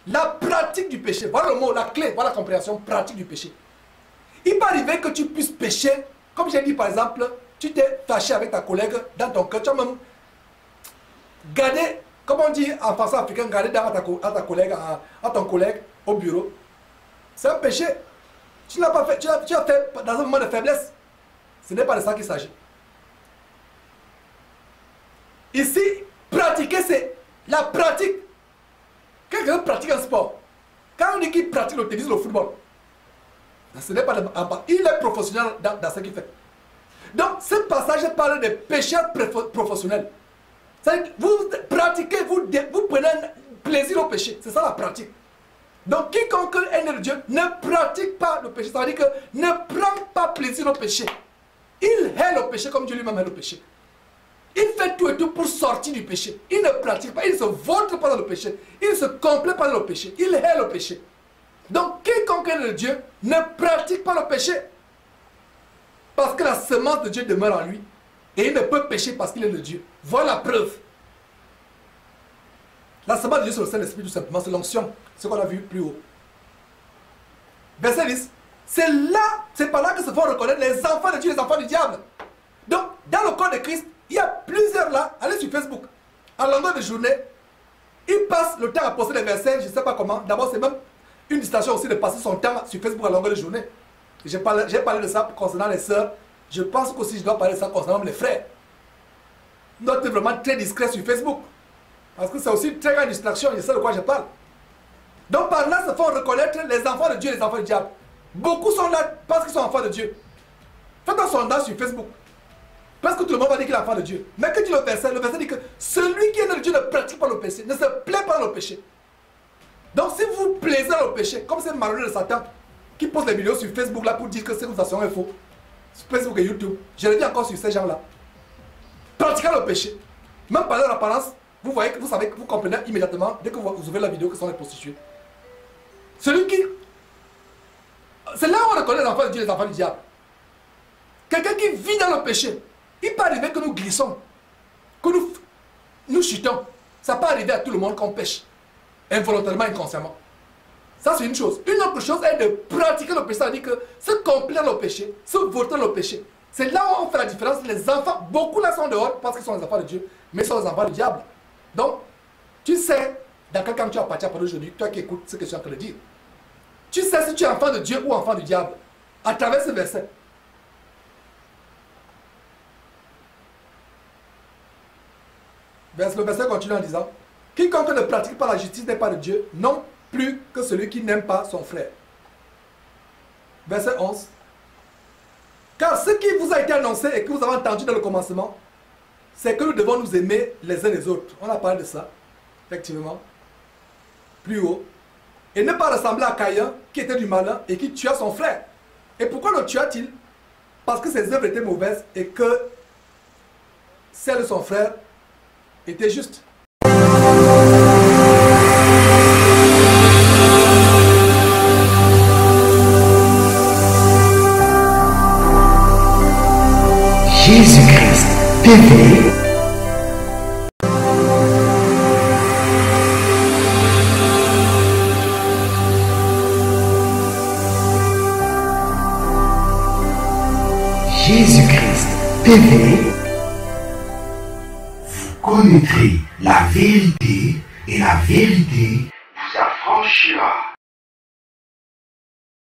La pratique du péché. Voilà le mot, la clé, voilà la compréhension, pratique du péché. Il peut arriver que tu puisses pécher, comme j'ai dit par exemple, tu t'es fâché avec ta collègue dans ton cœur, tu as même gardé, comme on dit en français africain, garder dans ta collègue, à ton collègue au bureau. C'est un péché. Tu l'as pas fait, tu as fait dans un moment de faiblesse. Ce n'est pas de ça qu'il s'agit. Ici, pratiquer, c'est la pratique. Quelqu'un pratique un sport. Quand on dit qu'il pratique le tennis, le football, ce n'est pas de... Il est professionnel dans ce qu'il fait. Donc, ce passage parle des pécheurs professionnels. Vous pratiquez, vous prenez plaisir au péché. C'est ça la pratique. Donc, quiconque est né de Dieu ne pratique pas le péché. Ça veut dire que ne prend pas plaisir au péché. Il hait le péché comme Dieu lui-même hait le péché. Il fait tout et tout pour sortir du péché. Il ne pratique pas, il ne se vautre pas dans le péché. Il ne se complaît pas dans le péché. Il hait le péché. Donc, quiconque est de Dieu ne pratique pas le péché. Parce que la semence de Dieu demeure en lui. Et il ne peut pécher parce qu'il est de Dieu. Voilà la preuve. La semence de Dieu, c'est le Saint-Esprit, tout simplement. C'est l'onction. Ce qu'on a vu plus haut. Verset 10. C'est par là que se font reconnaître les enfants de Dieu et les enfants du diable. Donc, dans le corps de Christ, il y a plusieurs là. Allez sur Facebook. À longueur de journée, ils passent le temps à poster des versets. Je ne sais pas comment. D'abord, c'est même une distraction aussi de passer son temps sur Facebook à longueur de journée. J'ai parlé de ça concernant les sœurs. Je pense qu'aussi je dois parler de ça concernant les frères. Nous sommes vraiment très discrets sur Facebook. Parce que c'est aussi une très grande distraction. Je sais de quoi je parle. Donc par là se font reconnaître les enfants de Dieu et les enfants du diable. Beaucoup sont là parce qu'ils sont enfants de Dieu. Faites un sondage sur Facebook. Parce que tout le monde va dire qu'il est enfant de Dieu. Mais que dit le verset? Le verset dit que celui qui est né de Dieu ne pratique pas le péché, ne se plaît pas dans le péché. Donc si vous plaisez dans le péché, comme c'est malheureux de Satan, qui pose des vidéos sur Facebook là pour dire que ces accusations est faux, sur Facebook et YouTube, je le dis encore sur ces gens-là. Pratiquez le péché. Même par leur apparence, vous voyez que vous savez que vous comprenez immédiatement, dès que vous ouvrez la vidéo, que ce sont les prostituées. Celui qui... C'est là où on reconnaît les enfants de Dieu et les enfants du diable. Quelqu'un qui vit dans le péché, il peut arriver que nous glissons, que nous chutons. Ça peut arriver à tout le monde qu'on pêche, involontairement, inconsciemment. Ça, c'est une chose. Une autre chose est de pratiquer le péché, c'est-à-dire que se complaire le péché, se voter le péché. C'est là où on fait la différence. Les enfants, beaucoup là sont dehors parce qu'ils sont les enfants de Dieu, mais ils sont les enfants du diable. Donc, tu sais dans quel camp tu appartiens pour aujourd'hui, toi qui écoutes ce que je suis en train de dire. Tu sais si tu es enfant de Dieu ou enfant du diable, à travers ce verset. Le verset continue en disant, quiconque ne pratique pas la justice n'est pas de Dieu, non plus que celui qui n'aime pas son frère. Verset 11. Car ce qui vous a été annoncé et que vous avez entendu dans le commencement, c'est que nous devons nous aimer les uns les autres. On a parlé de ça, effectivement, plus haut. Et ne pas ressembler à Caïn, qui était du malin et qui tua son frère. Et pourquoi le tua-t-il? Parce que ses œuvres étaient mauvaises et que celles de son frère étaient justes. Jésus-Christ TV. Jésus-Christ TV. Vous connaîtrez la vérité et la vérité vous affranchira.